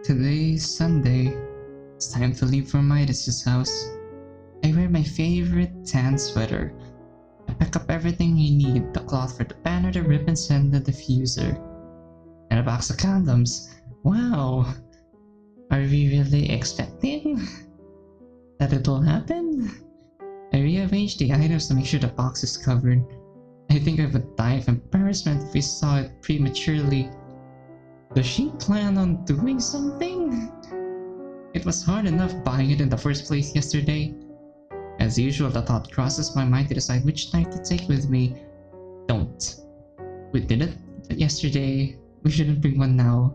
Today is Sunday. It's time to leave for Midas's house. I wear my favorite tan sweater. I pack up everything you need, the cloth for the banner, the ribbons, and the diffuser. And a box of condoms. Wow! Are we really expecting that it'll happen? I rearranged the items to make sure the box is covered. I think I would die of embarrassment if we saw it prematurely. Does she plan on doing something? It was hard enough buying it in the first place yesterday. As usual, the thought crosses my mind to decide which knife to take with me. Don't. We did it yesterday. We shouldn't bring one now.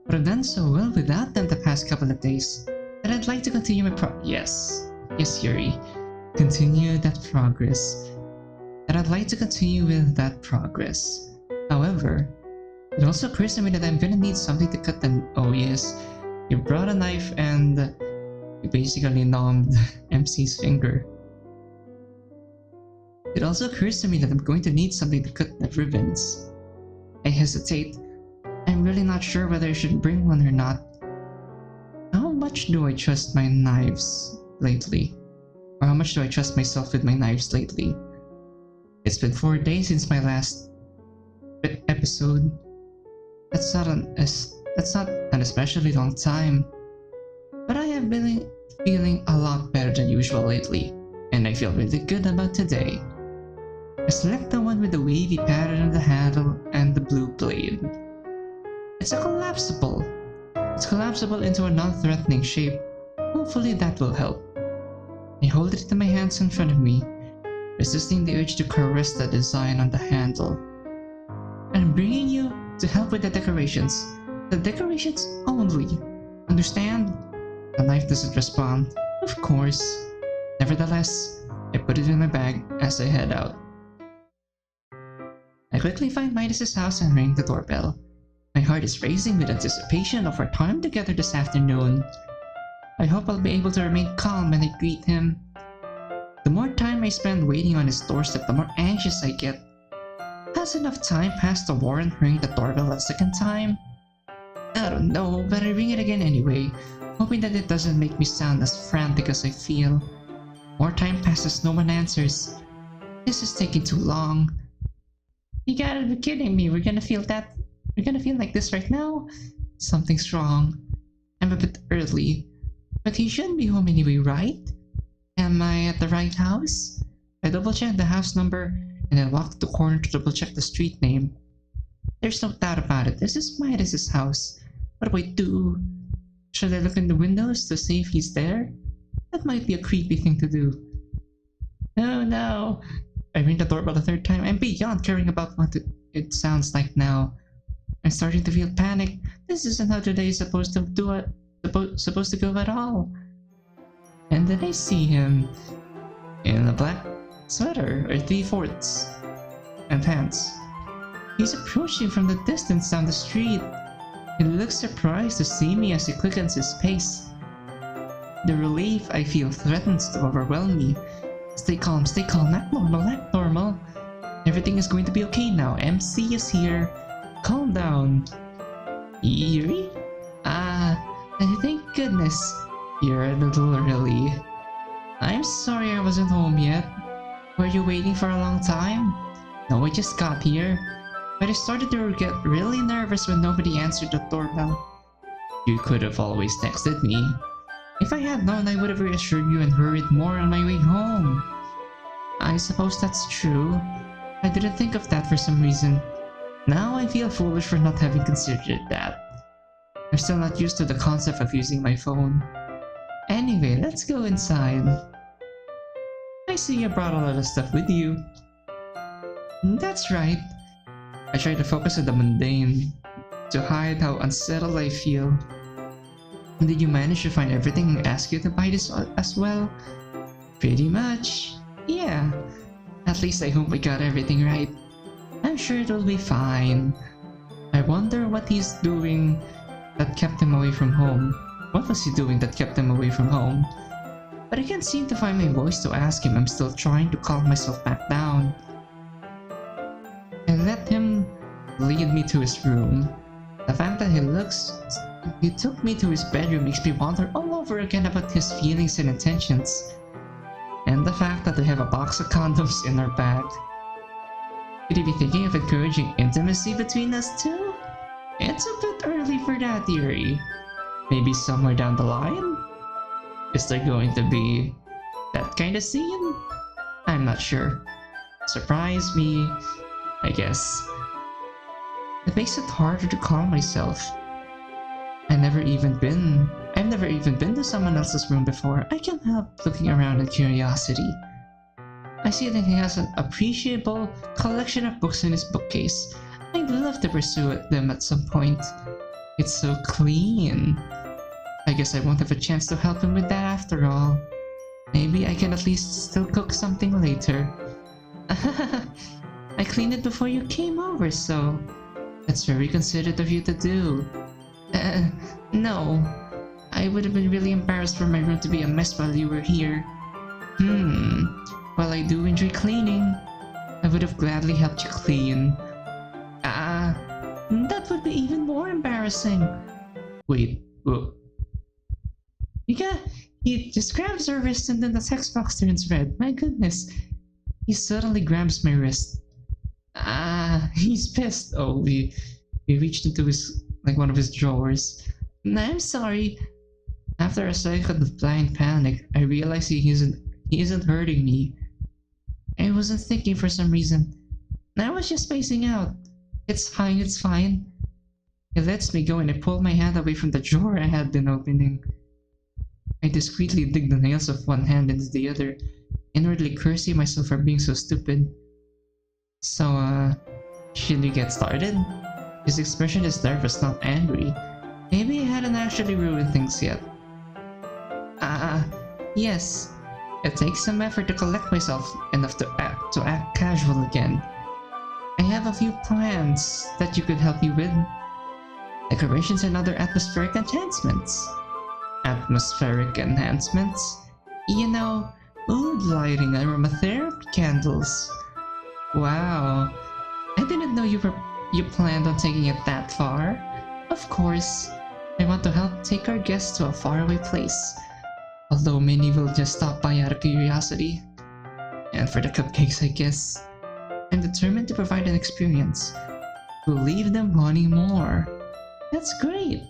But I've done so well without them the past couple of days that I'd like to continue my Yes, Yuri. Continue that progress. That I'd like to continue with that progress. However, it also occurs to me that I'm gonna need something to cut them. Oh yes, you brought a knife and you basically numbed MC's finger. It also occurs to me that I'm going to need something to cut the ribbons. I hesitate. I'm really not sure whether I should bring one or not. How much do I trust my knives lately? Or how much do I trust myself with my knives lately? It's been 4 days since my last episode. That's not an especially long time. But I have been feeling a lot better than usual lately, and I feel really good about today. I select the one with the wavy pattern on the handle and the blue blade. It's collapsible. It's collapsible into a non-threatening shape. Hopefully that will help. I hold it in my hands in front of me, resisting the urge to caress the design on the handle. I'm bringing you to help with the decorations. The decorations only. Understand? The knife doesn't respond. Of course. Nevertheless, I put it in my bag as I head out. I quickly find Midas's house and ring the doorbell. My heart is racing with anticipation of our time together this afternoon. I hope I'll be able to remain calm when I greet him. The more time I spend waiting on his doorstep, the more anxious I get. Has enough time passed to warrant ringing the doorbell a second time? I don't know, but I ring it again anyway, hoping that it doesn't make me sound as frantic as I feel. More time passes, no one answers. This is taking too long. You gotta be kidding me, we're gonna feel like this right now? Something's wrong. I'm a bit early, but he shouldn't be home anyway, right? Am I at the right house? I double check the house number and then walk to the corner to double check the street name. There's no doubt about it, this is Midas's house. What do I do? Should I look in the windows to see if he's there? That might be a creepy thing to do. No. I ring the doorbell a third time. I'm beyond caring about what it sounds like now. I'm starting to feel panic. This isn't how today is supposed to go at all. And then I see him in a black sweater or 3/4 and pants. He's approaching from the distance down the street. He looks surprised to see me as he quickens his pace. The relief I feel threatens to overwhelm me. Stay calm, act normal. Everything is going to be okay now. MC is here. Calm down. Yuri? Thank goodness. You're a little early. I'm sorry I wasn't home yet. Were you waiting for a long time? No, I just got here. But I started to get really nervous when nobody answered the doorbell. You could have always texted me. If I had known, I would have reassured you and hurried more on my way home. I suppose that's true. I didn't think of that for some reason. Now I feel foolish for not having considered that. I'm still not used to the concept of using my phone. Anyway, let's go inside. I see you brought a lot of stuff with you. That's right. I try to focus on the mundane, to hide how unsettled I feel. Did you manage to find everything I asked you to buy this as well? Pretty much. Yeah. At least I hope I got everything right. I'm sure it will be fine. I wonder what he's doing that kept him away from home. What was he doing that kept him away from home? But I can't seem to find my voice to ask him. I'm still trying to calm myself back down. I let him lead me to his room. The fact that he took me to his bedroom makes me wonder all over again about his feelings and intentions. And the fact that we have a box of condoms in our bag. Could he be thinking of encouraging intimacy between us two? It's a bit early for that theory. Maybe somewhere down the line? Is there going to be that kind of scene? I'm not sure. Surprise me, I guess. It makes it harder to calm myself. I've never even been to someone else's room before. I can't help looking around in curiosity. I see that he has an appreciable collection of books in his bookcase. I'd love to pursue them at some point. It's so clean. I guess I won't have a chance to help him with that after all. Maybe I can at least still cook something later. I cleaned it before you came over, so that's very considerate of you to do. No. I would have been really embarrassed for my room to be a mess while you were here. While I do enjoy cleaning, I would have gladly helped you clean. That would be even more embarrassing. Wait, whoa. He just grabs her wrist and then the text box turns red. My goodness. He suddenly grabs my wrist. He's pissed. Oh, he reached into one of his drawers. I'm sorry. After a second of blind panic, I realize he isn't hurting me. I wasn't thinking for some reason. I was just spacing out. It's fine. He lets me go and I pull my hand away from the drawer I had been opening. I discreetly dig the nails of one hand into the other, inwardly cursing myself for being so stupid. So, should we get started? His expression is nervous, not angry. Maybe he hadn't actually ruined things yet. Yes. It takes some effort to collect myself enough to act casual again. I have a few plans that you could help me with. Decorations and other atmospheric enhancements. Atmospheric enhancements? You know, mood lighting, aromatherapy candles. Wow. I didn't know you planned on taking it that far. Of course. I want to help take our guests to a faraway place. Although many will just stop by out of curiosity. And for the cupcakes, I guess. I'm determined to provide an experience. To leave them wanting more. That's great.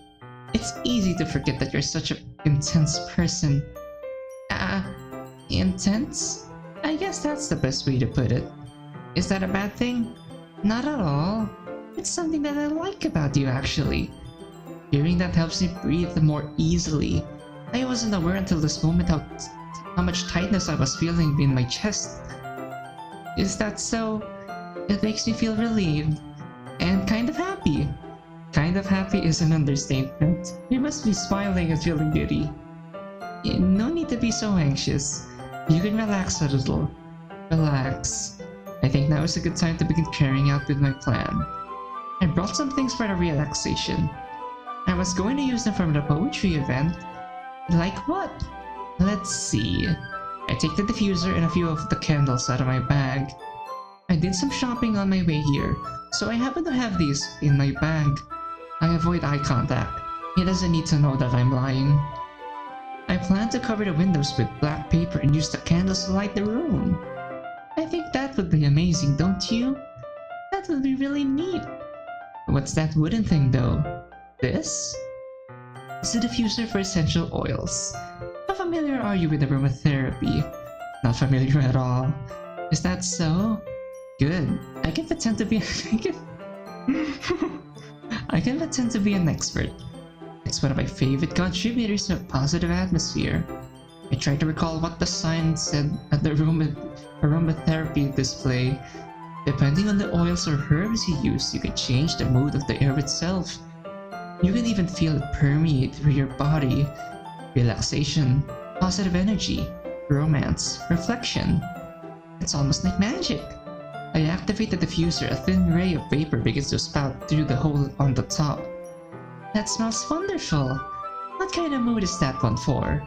It's easy to forget that you're such an intense person. Intense? I guess that's the best way to put it. Is that a bad thing? Not at all. It's something that I like about you, actually. Hearing that helps me breathe more easily. I wasn't aware until this moment how much tightness I was feeling in my chest. Is that so? It makes me feel relieved. And kind of happy. Kind of happy is an understatement. You must be smiling and feeling giddy. No need to be so anxious. You can relax a little. Relax. I think now is a good time to begin carrying out with my plan. I brought some things for the relaxation. I was going to use them from the poetry event. Like what? Let's see. I take the diffuser and a few of the candles out of my bag. I did some shopping on my way here, so I happen to have these in my bag. I avoid eye contact. He doesn't need to know that I'm lying. I plan to cover the windows with black paper and use the candles to light the room. I think that would be amazing, don't you? That would be really neat. What's that wooden thing though? This? It's a diffuser for essential oils. How familiar are you with aromatherapy? Not familiar at all. Is that so? Good. I can pretend to be I can pretend to be an expert. It's one of my favorite contributors to a positive atmosphere. I tried to recall what the sign said at the aromatherapy display. Depending on the oils or herbs you use, you can change the mood of the air itself. You can even feel it permeate through your body. Relaxation, positive energy, romance, reflection. It's almost like magic. I activate the diffuser, a thin ray of vapor begins to spout through the hole on the top. That smells wonderful. What kind of mood is that one for?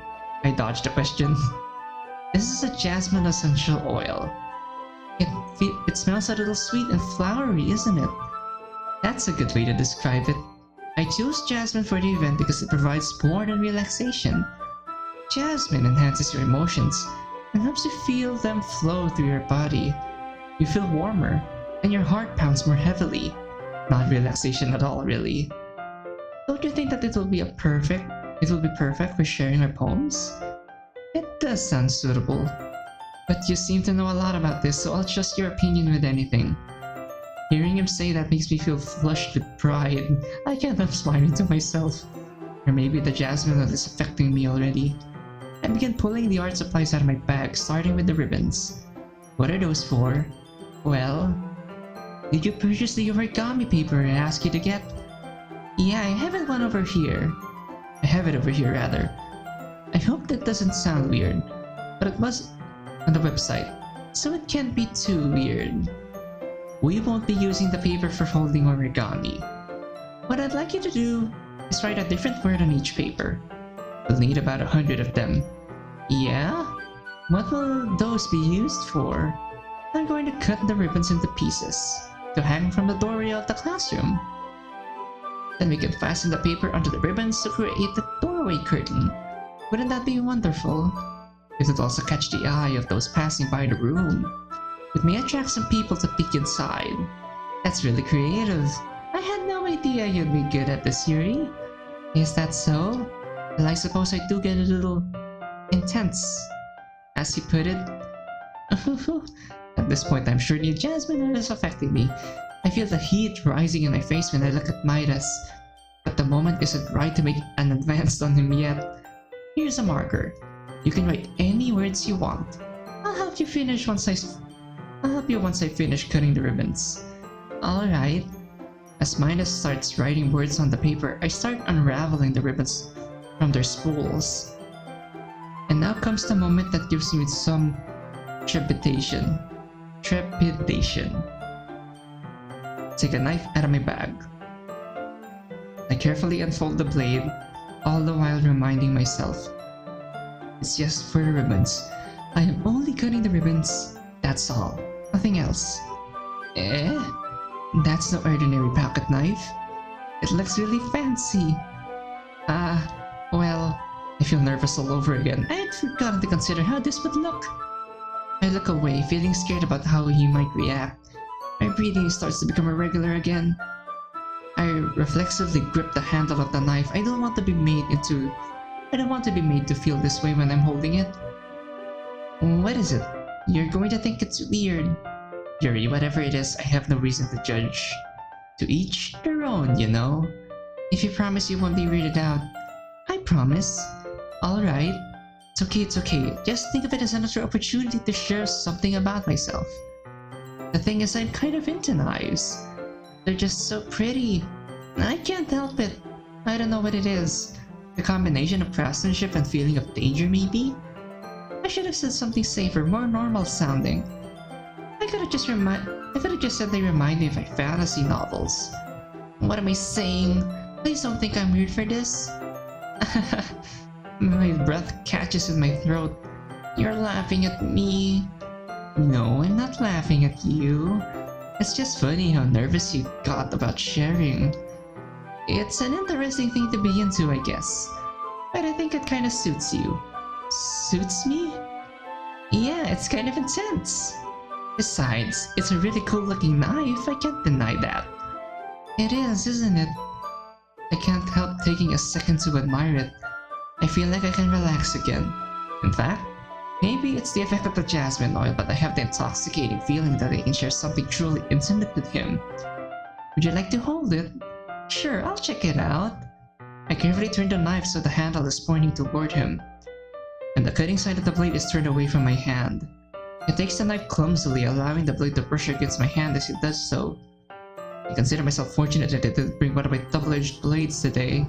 I dodged the question. This is a jasmine essential oil. It smells a little sweet and flowery, isn't it? That's a good way to describe it. I chose jasmine for the event because it provides more than relaxation. Jasmine enhances your emotions and helps you feel them flow through your body. You feel warmer, and your heart pounds more heavily. Not relaxation at all, really. Don't you think that it will be perfect for sharing our poems? It does sound suitable. But you seem to know a lot about this, so I'll trust your opinion with anything. Hearing him say that makes me feel flushed with pride. I can't help smiling to myself. Or maybe the jasmine oil is affecting me already. I begin pulling the art supplies out of my bag, starting with the ribbons. What are those for? Well, did you purchase the origami paper I asked you to get? Yeah, I have it over here. I hope that doesn't sound weird, but it was on the website, so it can't be too weird. We won't be using the paper for folding origami. What I'd like you to do is write a different word on each paper. We'll need about 100 of them. Yeah? What will those be used for? I'm going to cut the ribbons into pieces to hang from the doorway of the classroom. Then we can fasten the paper onto the ribbons to create the doorway curtain. Wouldn't that be wonderful? It would also catch the eye of those passing by the room. It may attract some people to peek inside. That's really creative. I had no idea you'd be good at this, Yuri. Is that so? Well, I suppose I do get a little intense, as you put it. At this point, I'm sure the jasmine oil is affecting me. I feel the heat rising in my face when I look at Midas, but the moment isn't right to make an advance on him yet. Here's a marker. You can write any words you want. I'll help you once I finish cutting the ribbons. Alright. As Midas starts writing words on the paper, I start unraveling the ribbons from their spools. And now comes the moment that gives me some trepidation. Take a knife out of my bag. I carefully unfold the blade, all the while reminding myself, it's just for the ribbons. I am only cutting the ribbons, that's all. Nothing else. That's no ordinary pocket knife. It looks really fancy. Well, I feel nervous all over again. I had forgotten to consider how this would look. I look away, feeling scared about how he might react. My breathing starts to become irregular again. I reflexively grip the handle of the knife. I don't want to be made to feel this way when I'm holding it. What is it? You're going to think it's weird. Yuri, whatever it is, I have no reason to judge. To each their own, you know? If you promise you won't be weirded out. I promise. Alright. It's okay. Just think of it as another opportunity to share something about myself. The thing is, I'm kind of into knives. They're just so pretty. I can't help it. I don't know what it is. The combination of craftsmanship and feeling of danger, maybe? I should have said something safer, more normal sounding. I could have just said they remind me of my fantasy novels. What am I saying? Please don't think I'm weird for this. My breath catches in my throat. You're laughing at me. No, I'm not laughing at you. It's just funny how nervous you got about sharing. It's an interesting thing to be into, I guess. But I think it kinda suits you. Suits me? Yeah, it's kind of intense. Besides, it's a really cool looking knife, I can't deny that. It is, isn't it? I can't help taking a second to admire it. I feel like I can relax again. In fact, maybe it's the effect of the jasmine oil, but I have the intoxicating feeling that I can share something truly intimate with him. Would you like to hold it? Sure, I'll check it out. I carefully turn the knife so the handle is pointing toward him, and the cutting side of the blade is turned away from my hand. It takes the knife clumsily, allowing the blade to brush against my hand as it does so. I consider myself fortunate that I didn't bring one of my double-edged blades today.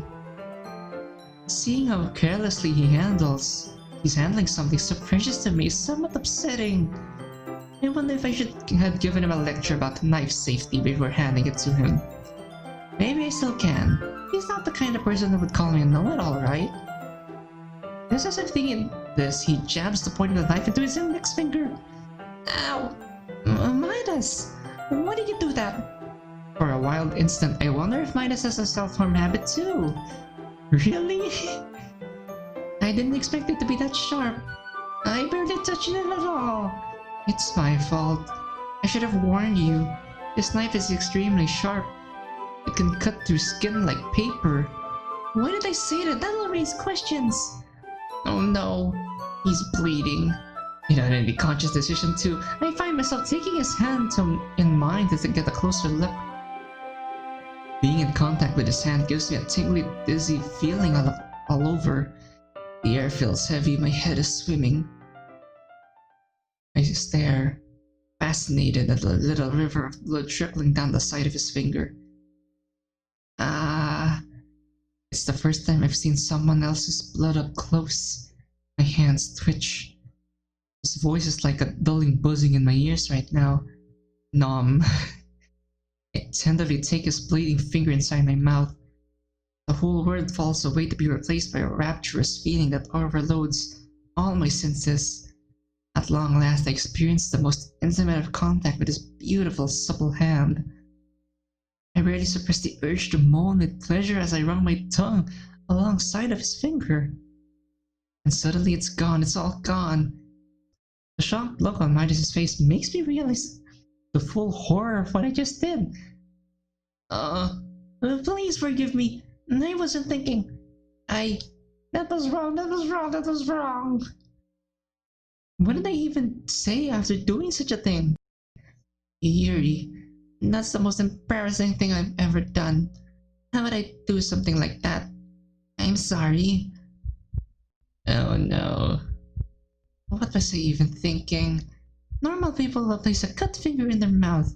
Seeing how carelessly he's handling something so precious to me is somewhat upsetting. I wonder if I should have given him a lecture about knife safety before handing it to him. Maybe I still can. He's not the kind of person who would call me a know-it-all, right? Just as I'm thinking this, he jabs the point of the knife into his index finger. Ow! Midas! Why did you do that? For a wild instant, I wonder if Midas has a self-harm habit too. Really? I didn't expect it to be that sharp. I barely touched it at all. It's my fault. I should have warned you. This knife is extremely sharp. It can cut through skin like paper. Why did I say that? That'll raise questions. Oh no, he's bleeding. Without any conscious decision too, I find myself taking his hand in mine to get a closer look. Being in contact with his hand gives me a tingly, dizzy feeling all over. The air feels heavy, my head is swimming. I stare, fascinated at the little river of blood trickling down the side of his finger. It's the first time I've seen someone else's blood up close. My hands twitch. His voice is like a dulling buzzing in my ears right now. Numb. I tenderly take his bleeding finger inside my mouth. The whole world falls away to be replaced by a rapturous feeling that overloads all my senses. At long last, I experience the most intimate of contact with his beautiful, supple hand. I rarely suppress the urge to moan with pleasure as I run my tongue alongside of his finger. And suddenly it's gone, it's all gone. The shocked look on Midas' face makes me realize the full horror of what I just did. Please forgive me. I wasn't thinking. That was wrong. What did I even say after doing such a thing? Yuri, that's the most embarrassing thing I've ever done. How would I do something like that? I'm sorry. Oh no. What was I even thinking? Normal people will place a cut finger in their mouth,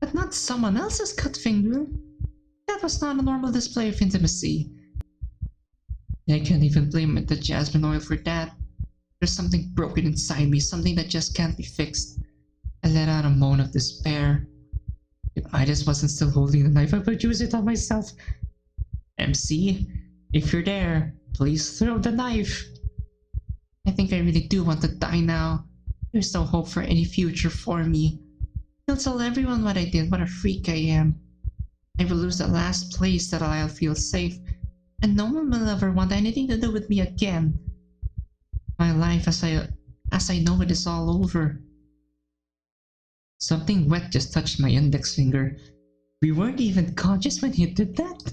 but not someone else's cut finger. That was not a normal display of intimacy. I can't even blame the jasmine oil for that. There's something broken inside me, something that just can't be fixed. I let out a moan of despair. If Midas wasn't still holding the knife, I would use it on myself. MC, if you're there, please throw the knife. I think I really do want to die now. There's no hope for any future for me. I'll tell everyone what I did, what a freak I am. I will lose the last place that I'll feel safe, and no one will ever want anything to do with me again. My life as I know it is all over. Something wet just touched my index finger. We weren't even conscious when he did that.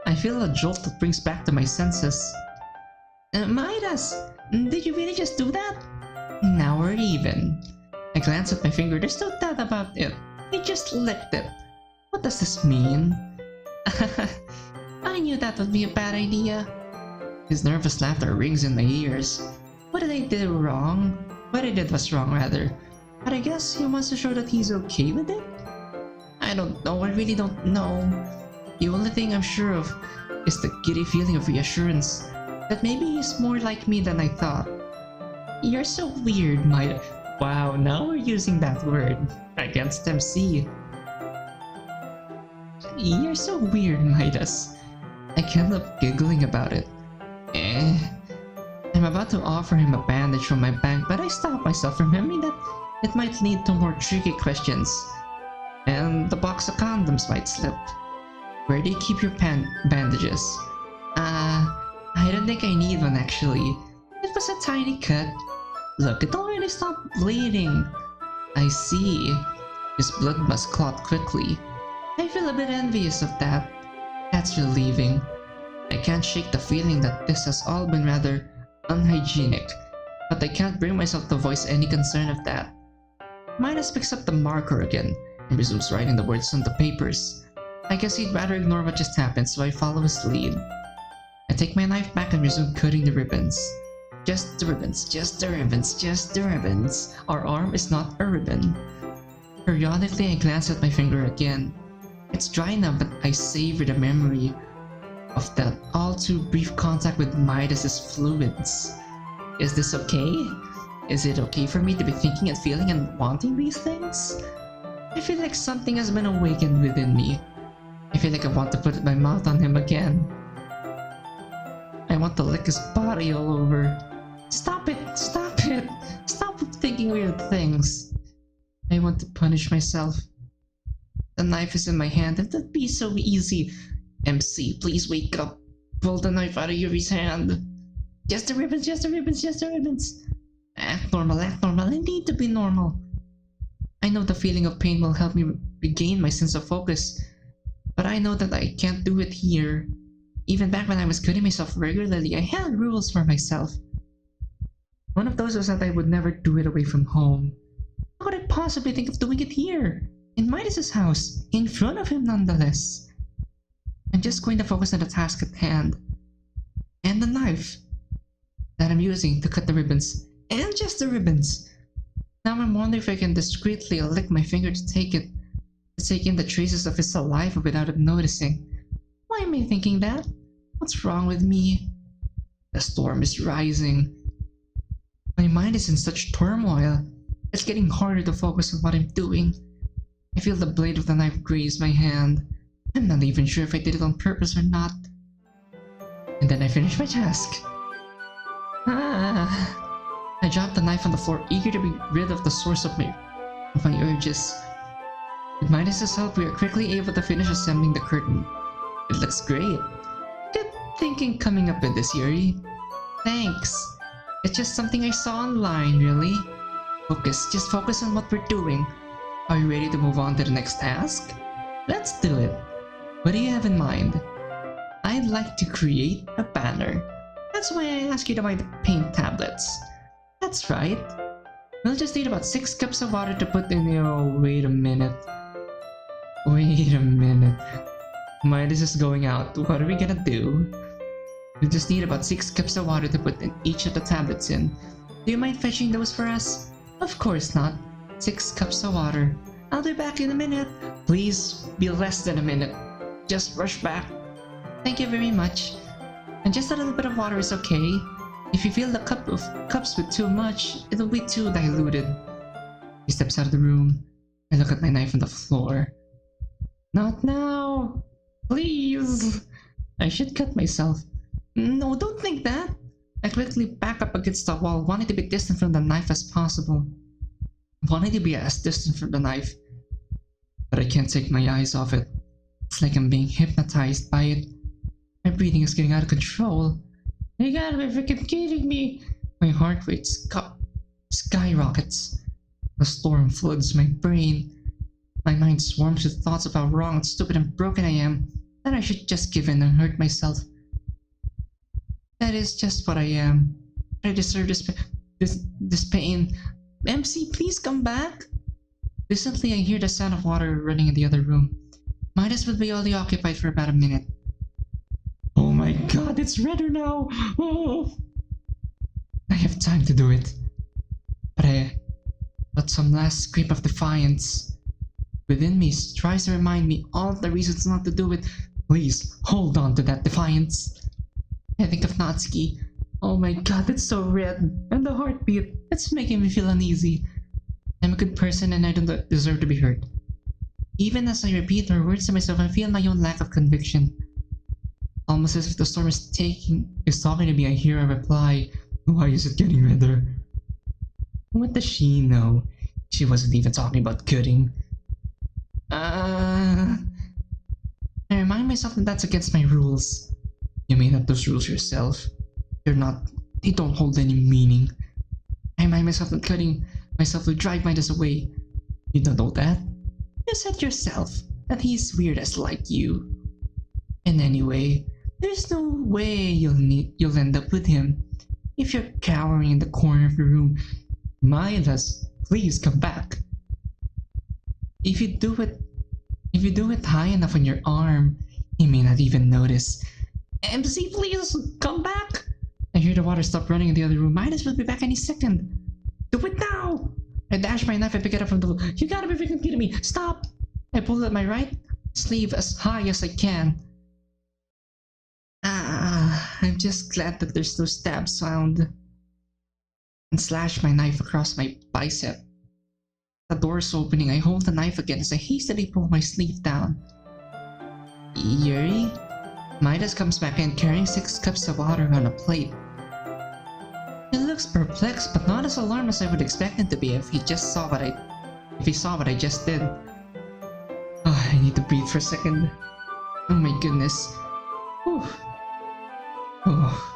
I feel a jolt that brings back to my senses. Midas, did you really just do that? Now we're even. I glance at my finger. There's no doubt about it. He just licked it. What does this mean? I knew that would be a bad idea. His nervous laughter rings in my ears. What did I do wrong? What I did was wrong, rather. But I guess he wants to show that he's okay with it? I don't know. I really don't know. The only thing I'm sure of is the giddy feeling of reassurance that maybe he's more like me than I thought. You're so weird, Midas. Wow, now we're using that word against MC. You're so weird, Midas. I can't help giggling about it. I'm about to offer him a bandage from my bank, but I stop myself, remembering that it might lead to more tricky questions. And the box of condoms might slip. Where do you keep your bandages? I don't think I need one actually. It was a tiny cut. Look, it already stopped bleeding. I see. His blood must clot quickly. I feel a bit envious of that. That's relieving. I can't shake the feeling that this has all been rather unhygienic, but I can't bring myself to voice any concern of that. Midas picks up the marker again and resumes writing the words on the papers. I guess he'd rather ignore what just happened, so I follow his lead. I take my knife back and resume cutting the ribbons. Just the ribbons, just the ribbons, just the ribbons. Our arm is not a ribbon. Periodically, I glance at my finger again. It's dry now, but I savor the memory of that all too brief contact with Midas' fluids. Is this okay? Is it okay for me to be thinking and feeling and wanting these things? I feel like something has been awakened within me. I feel like I want to put my mouth on him again. I want to lick his body all over. Stop it! Stop it! Stop thinking weird things. I want to punish myself. The knife is in my hand. It would be so easy. MC, please wake up. Pull the knife out of Yuri's hand. Just the ribbons, just the ribbons, just the ribbons. Act normal, act normal. I need to be normal. I know the feeling of pain will help me regain my sense of focus, but I know that I can't do it here. Even back when I was cutting myself regularly, I had rules for myself. One of those was that I would never do it away from home. How could I possibly think of doing it here? In Midas's house, in front of him nonetheless. I'm just going to focus on the task at hand. And the knife that I'm using to cut the ribbons. And just the ribbons. Now I'm wondering if I can discreetly lick my finger to take in the traces of his saliva without him noticing. Why am I thinking that? What's wrong with me? The storm is rising. My mind is in such turmoil. It's getting harder to focus on what I'm doing. I feel the blade of the knife graze my hand. I'm not even sure if I did it on purpose or not. And then I finish my task. I dropped the knife on the floor, eager to be rid of the source of my urges. With Midas's help, we are quickly able to finish assembling the curtain. It looks great. Good thinking coming up with this, Yuri. Thanks. It's just something I saw online, really. Just focus on what we're doing. Are you ready to move on to the next task? Let's do it. What do you have in mind? I'd like to create a banner. That's why I asked you to buy the paint tablets. That's right. We'll just need about 6 cups of water to put in your... Oh, wait a minute. Wait a minute. Midas is going out. What are we gonna do? We just need about 6 cups of water to put in each of the tablets in. Do you mind fetching those for us? Of course not. 6 cups of water. I'll be back in a minute. Please be less than a minute. Just rush back. Thank you very much. And just a little bit of water is okay. If you fill the cups with too much, it'll be too diluted. He steps out of the room. I look at my knife on the floor. Not now! Please! I should cut myself. No, don't think that! I quickly back up against the wall, wanting to be distant from the knife as possible. Wanting to be as distant from the knife. But I can't take my eyes off it. It's like I'm being hypnotized by it. My breathing is getting out of control. You gotta be freaking kidding me! My heart rate skyrockets. The storm floods my brain. My mind swarms with thoughts of how wrong and stupid and broken I am, that I should just give in and hurt myself. That is just what I am. I deserve this pain. MC, please come back! Recently, I hear the sound of water running in the other room. Midas will be only occupied for about a minute. Oh my god, it's redder now! Oh! I have time to do it. But some last scream of defiance within me tries to remind me all of the reasons not to do it. Please, hold on to that defiance. I think of Natsuki. Oh my god, it's so red. And the heartbeat, it's making me feel uneasy. I'm a good person and I don't deserve to be hurt. Even as I repeat her words to myself, I feel my own lack of conviction. Almost as if the storm is talking to me, I hear a reply. Why is it getting redder? What does she know? She wasn't even talking about cutting. I remind myself that that's against my rules. You made up those rules yourself. They don't hold any meaning. I remind myself that cutting myself will drive Midas away. You don't know that? You said yourself that he's weird as like you. And anyway, there's no way you'll end up with him. If you're cowering in the corner of the room, Midas, please come back. If you do it high enough on your arm, he may not even notice. MC, please come back! I hear the water stop running in the other room. Midas will be back any second. Do it now! I dash my knife and pick it up from the floor. You gotta be freaking kidding me! Stop! I pull at my right sleeve as high as I can. I'm just glad that there's no stab sound. And slash my knife across my bicep. The door's opening. I hold the knife again as I hastily pull my sleeve down. Yuri? Midas comes back in carrying 6 cups of water on a plate. He looks perplexed, but not as alarmed as I would expect him to be if he saw what I just did. need to breathe for a second. Oh my goodness. Whew. Oh.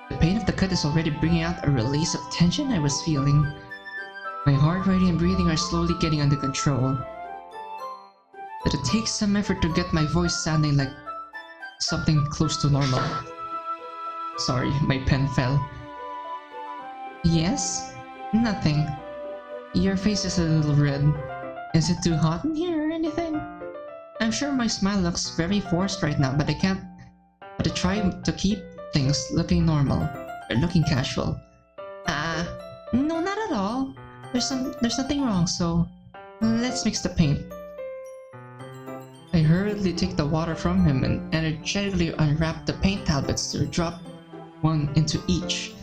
The pain of the cut is already bringing out a release of tension I was feeling. My heart rate and breathing are slowly getting under control. But it takes some effort to get my voice sounding like something close to normal. Sorry, my pen fell. Yes? Nothing. Your face is a little red. Is it too hot in here or anything? I'm sure my smile looks very forced right now, but I try to keep things looking normal, or looking casual. No, not at all. There's nothing wrong, so let's mix the paint. I hurriedly take the water from him and energetically unwrap the paint tablets to drop one into each.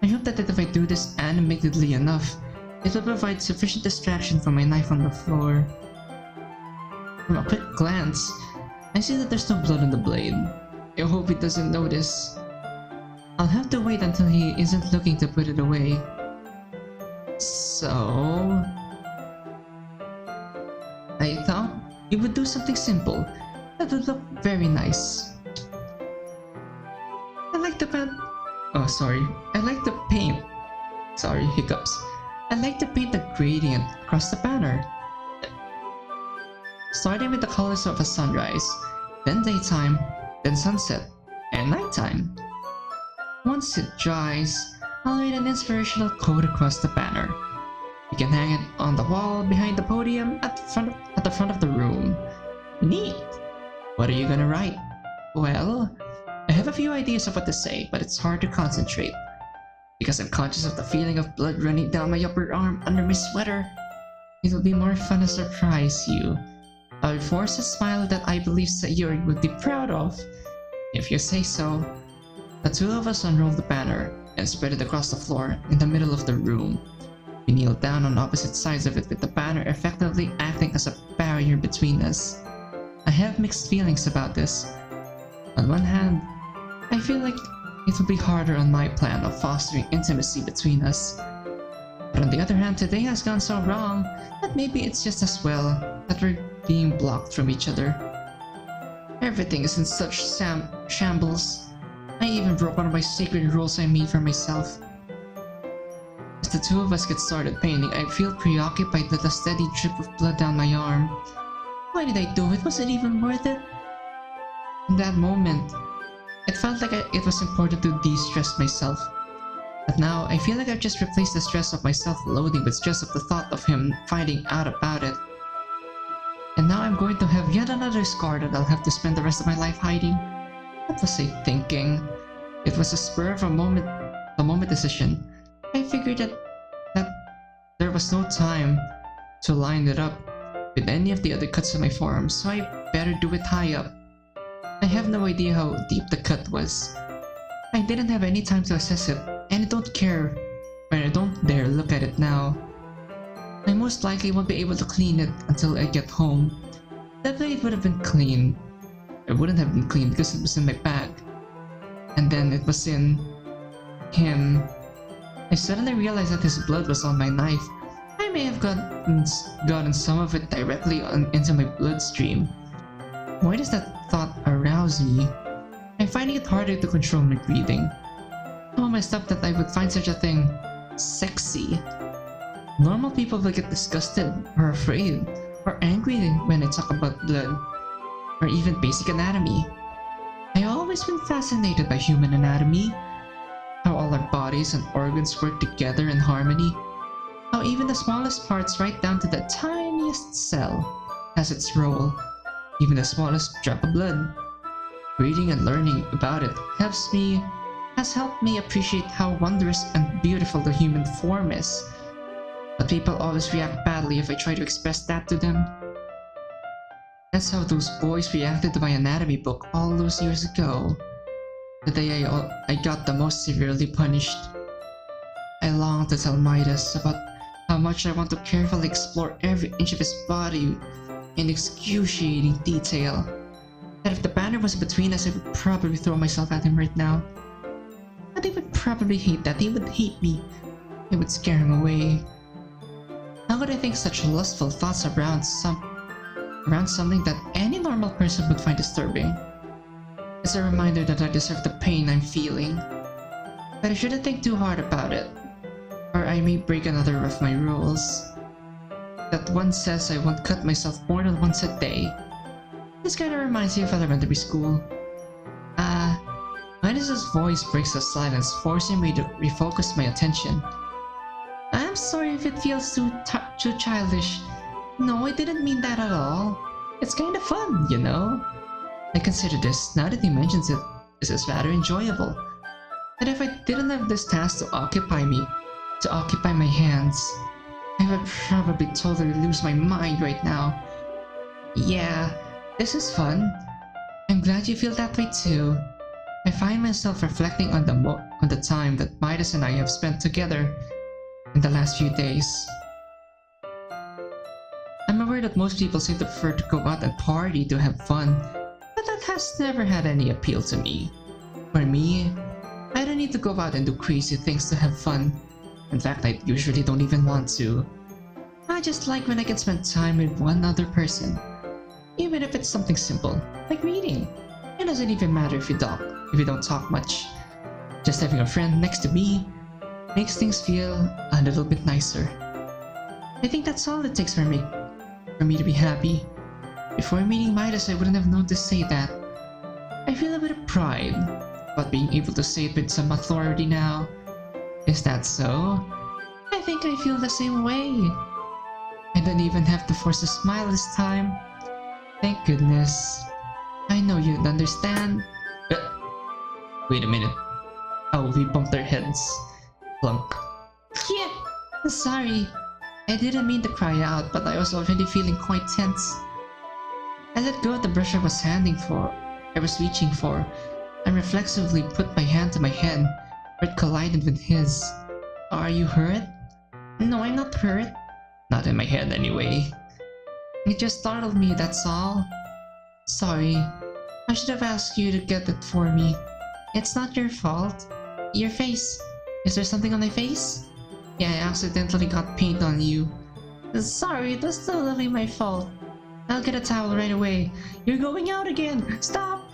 I hope that if I do this animatedly enough, it will provide sufficient distraction from my knife on the floor. From a quick glance, I see that there's no blood on the blade. I hope he doesn't notice. I'll have to wait until he isn't looking to put it away. So... I thought you would do something simple that would look very nice. I like the paint. Sorry, hiccups. I like to paint the gradient across the banner. Starting with the colors of a sunrise, then daytime, then sunset, and nighttime. Once it dries, I'll write an inspirational quote across the banner. You can hang it on the wall behind the podium at the front of the room. Neat! What are you gonna write? Well, I have a few ideas of what to say, but it's hard to concentrate. Because I'm conscious of the feeling of blood running down my upper arm under my sweater. It'll be more fun to surprise you. I'll force a smile that I believe Sayuri would be proud of. If you say so. The two of us unroll the banner and spread it across the floor in the middle of the room. We kneel down on opposite sides of it with the banner effectively acting as a barrier between us. I have mixed feelings about this. On one hand, I feel like it will be harder on my plan of fostering intimacy between us. But on the other hand, today has gone so wrong that maybe it's just as well that we're being blocked from each other. Everything is in such shambles. I even broke one of my sacred rules I made for myself. As the two of us get started painting, I feel preoccupied with a steady drip of blood down my arm. Why did I do it? Was it even worth it? In that moment, it felt like it was important to de-stress myself. But now, I feel like I've just replaced the stress of my self-loathing with stress of the thought of him finding out about it. And now I'm going to have yet another scar that I'll have to spend the rest of my life hiding. What was I thinking? It was a spur of a moment decision. I figured that there was no time to line it up with any of the other cuts on my forearm, so I better do it high up. I have no idea how deep the cut was. I didn't have any time to assess it, and I don't care, or I don't dare look at it now. I most likely won't be able to clean it until I get home. The blade would have been clean. It wouldn't have been clean because it was in my bag. And then it was in him. I suddenly realized that his blood was on my knife. I may have gotten some of it directly into my bloodstream. Why does that thought arouse me? I'm finding it harder to control my breathing. How messed up that I would find such a thing sexy. Normal people will get disgusted, or afraid, or angry when I talk about blood, or even basic anatomy. I've always been fascinated by human anatomy, how all our bodies and organs work together in harmony, how even the smallest parts right down to the tiniest cell has its role, even the smallest drop of blood. Reading and learning about it has helped me appreciate how wondrous and beautiful the human form is. But people always react badly if I try to express that to them. That's how those boys reacted to my anatomy book all those years ago. The day I got the most severely punished. I long to tell Midas about how much I want to carefully explore every inch of his body in excruciating detail. That if the banner was between us, I would probably throw myself at him right now. But he would probably hate that. He would hate me. It would scare him away. How could I think such lustful thoughts around around something that any normal person would find disturbing. It's a reminder that I deserve the pain I'm feeling. But I shouldn't think too hard about it, or I may break another of my rules. That one says I won't cut myself more than once a day. This kinda reminds me of elementary school. Midas's voice breaks the silence, forcing me to refocus my attention. I'm sorry if it feels too childish. No, I didn't mean that at all. It's kinda fun, you know? I consider this, now that he mentions it, this is rather enjoyable. And if I didn't have this task to occupy my hands, I would probably totally lose my mind right now. Yeah, this is fun. I'm glad you feel that way too. I find myself reflecting on the time that Midas and I have spent together in the last few days. I'm aware that most people seem to prefer to go out and party to have fun, but that has never had any appeal to me. For me, I don't need to go out and do crazy things to have fun. In fact, I usually don't even want to. I just like when I can spend time with one other person. Even if it's something simple, like reading. It doesn't even matter if you don't talk much. Just having a friend next to me makes things feel a little bit nicer. I think that's all it takes for me to be happy. Before meeting Midas, I wouldn't have known to say that. I feel a bit of pride about being able to say it with some authority now. Is that so? I think I feel the same way. I don't even have to force a smile this time. Thank goodness. I know you'd understand. Wait a minute. Oh, we bumped our heads. Plunk. Yeah, sorry. I didn't mean to cry out, but I was already feeling quite tense. I let go of the brush I was reaching for, and reflexively put my hand to my head, where it collided with his. Are you hurt? No, I'm not hurt. Not in my head, anyway. It just startled me, that's all. Sorry. I should have asked you to get it for me. It's not your fault. Your face. Is there something on my face? Yeah, I accidentally got paint on you. Sorry, that's totally my fault. I'll get a towel right away. You're going out again! Stop!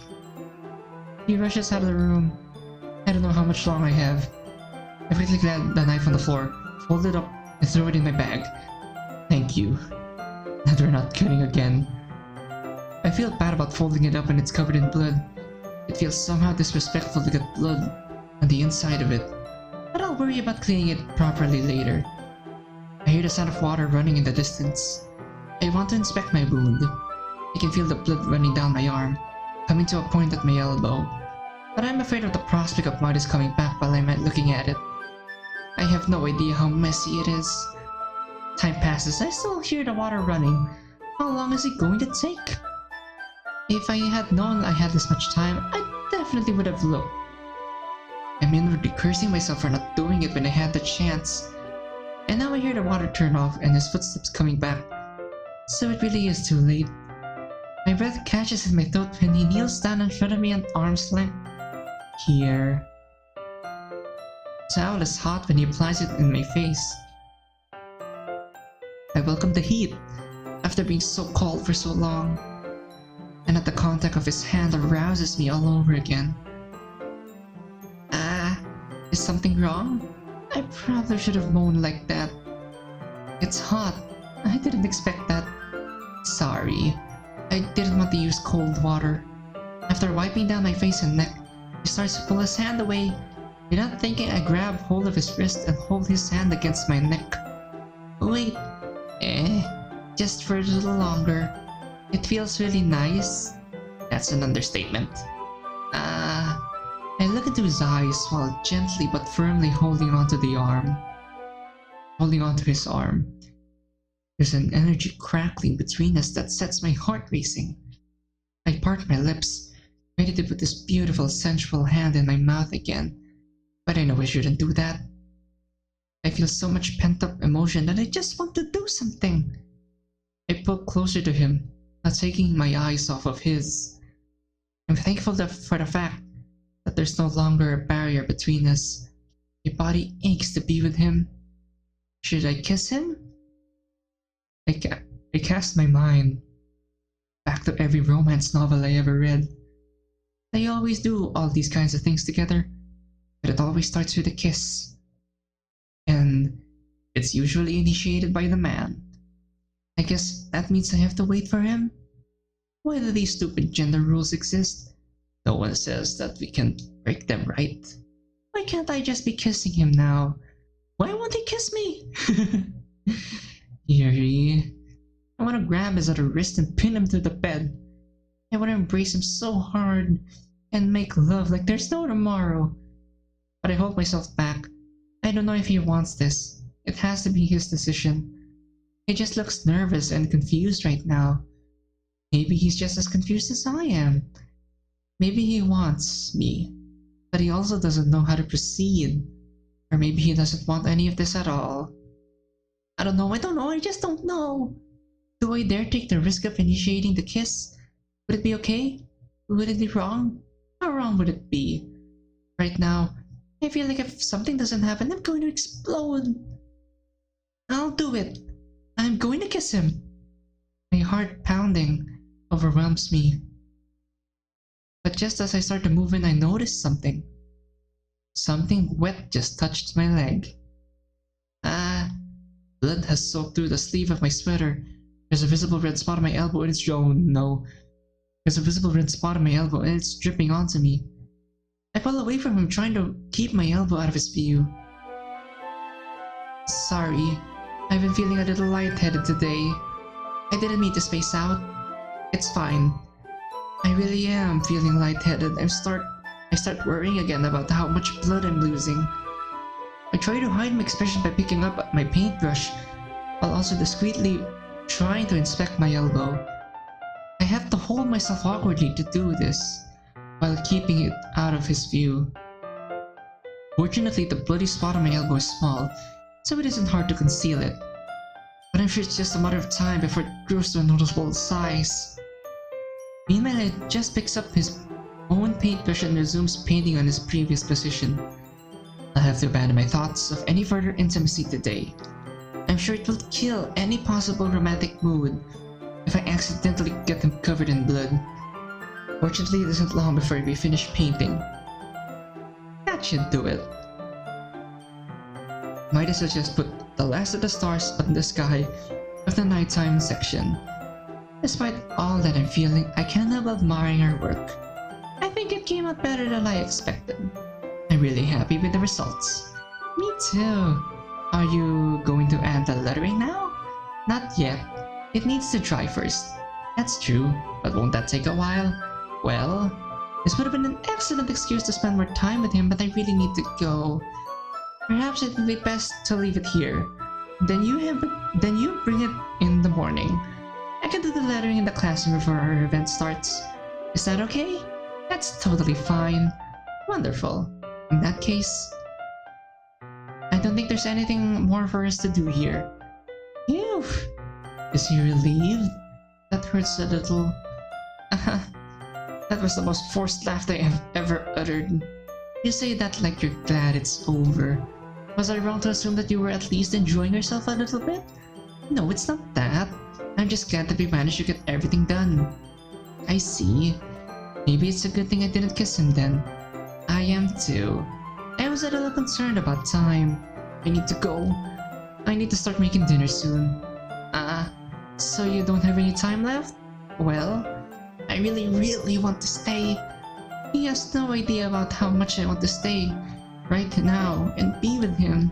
He rushes out of the room. I don't know how much long I have. I quickly grabbed the knife on the floor, fold it up, and throw it in my bag. Thank you. That we're not cutting again. I feel bad about folding it up when it's covered in blood. It feels somehow disrespectful to get blood on the inside of it. But I'll worry about cleaning it properly later. I hear the sound of water running in the distance. I want to inspect my wound. I can feel the blood running down my arm, coming to a point at my elbow. But I'm afraid of the prospect of Midas coming back while I'm looking at it. I have no idea how messy it is. Time passes, I still hear the water running. How long is it going to take? If I had known I had this much time, I definitely would have looked. I'm inwardly cursing myself for not doing it when I had the chance. And now I hear the water turn off and his footsteps coming back. So it really is too late. My breath catches in my throat when he kneels down in front of me at arm's length. Here. The towel is hot when he applies it in my face. I welcome the heat, after being so cold for so long. And at the contact of his hand arouses me all over again. Is something wrong? I probably should have moaned like that. It's hot. I didn't expect that. Sorry. I didn't want to use cold water. After wiping down my face and neck, he starts to pull his hand away. Without thinking, I grab hold of his wrist and hold his hand against my neck. Wait. Just for a little longer. It feels really nice. That's an understatement. I look into his eyes while gently but firmly holding onto his arm. There's an energy crackling between us that sets my heart racing. I part my lips, ready to put this beautiful, sensual hand in my mouth again, but I know I shouldn't do that. I feel so much pent-up emotion that I just want to do something. I pull closer to him, not taking my eyes off of his. I'm thankful for the fact that there's no longer a barrier between us. My body aches to be with him. Should I kiss him? I cast my mind back to every romance novel I ever read. They always do all these kinds of things together, but it always starts with a kiss. And it's usually initiated by the man. I guess that means I have to wait for him? Why do these stupid gender rules exist? No one says that we can break them, right? Why can't I just be kissing him now? Why won't he kiss me? Yuri. I want to grab his other wrist and pin him to the bed. I want to embrace him so hard and make love like there's no tomorrow. But I hold myself back. I don't know if he wants this. It has to be his decision. He just looks nervous and confused right now. Maybe he's just as confused as I am. Maybe he wants me, but he also doesn't know how to proceed. Or maybe he doesn't want any of this at all. I don't know, I just don't know. Do I dare take the risk of initiating the kiss? Would it be okay? Would it be wrong? How wrong would it be? Right now, I feel like if something doesn't happen, I'm going to explode. I'll do it. I'm going to kiss him. My heart pounding overwhelms me. But just as I start to move in, I notice something. Something wet just touched my leg. Blood has soaked through the sleeve of my sweater. There's a visible red spot on my elbow and it's... Oh no. There's a visible red spot on my elbow and it's dripping onto me. I pull away from him, trying to keep my elbow out of his view. Sorry, I've been feeling a little lightheaded today. I didn't mean to space out. It's fine. I really am feeling lightheaded. I start worrying again about how much blood I'm losing. I try to hide my expression by picking up my paintbrush, while also discreetly trying to inspect my elbow. I have to hold myself awkwardly to do this, while keeping it out of his view. Fortunately, the bloody spot on my elbow is small, so it isn't hard to conceal it. But I'm sure it's just a matter of time before it grows to a noticeable size. Meanwhile, he just picks up his own paintbrush and resumes painting on his previous position. I'll have to abandon my thoughts of any further intimacy today. I'm sure it will kill any possible romantic mood if I accidentally get him covered in blood. Fortunately, it isn't long before we finish painting. That should do it. Midas has just put the last of the stars up in the sky of the nighttime section. Despite all that I'm feeling, I can't help admiring her work. I think it came out better than I expected. I'm really happy with the results. Me too. Are you going to add the lettering now? Not yet. It needs to dry first. That's true, but won't that take a while? Well, this would have been an excellent excuse to spend more time with him, but I really need to go. Perhaps it would be best to leave it here. Then you bring it in the morning. I can do the lettering in the classroom before our event starts. Is that okay? That's totally fine. Wonderful. In that case, I don't think there's anything more for us to do here. Phew! Is he relieved? That hurts a little. That was the most forced laughter I have ever uttered. You say that like you're glad it's over. Was I wrong to assume that you were at least enjoying yourself a little bit? No, it's not that. I'm just glad that we managed to get everything done. I see. Maybe it's a good thing I didn't kiss him then. I am too. I was a little concerned about time. I need to go. I need to start making dinner soon. So you don't have any time left? Well, I really want to stay. He has no idea about how much I want to stay right now and be with him.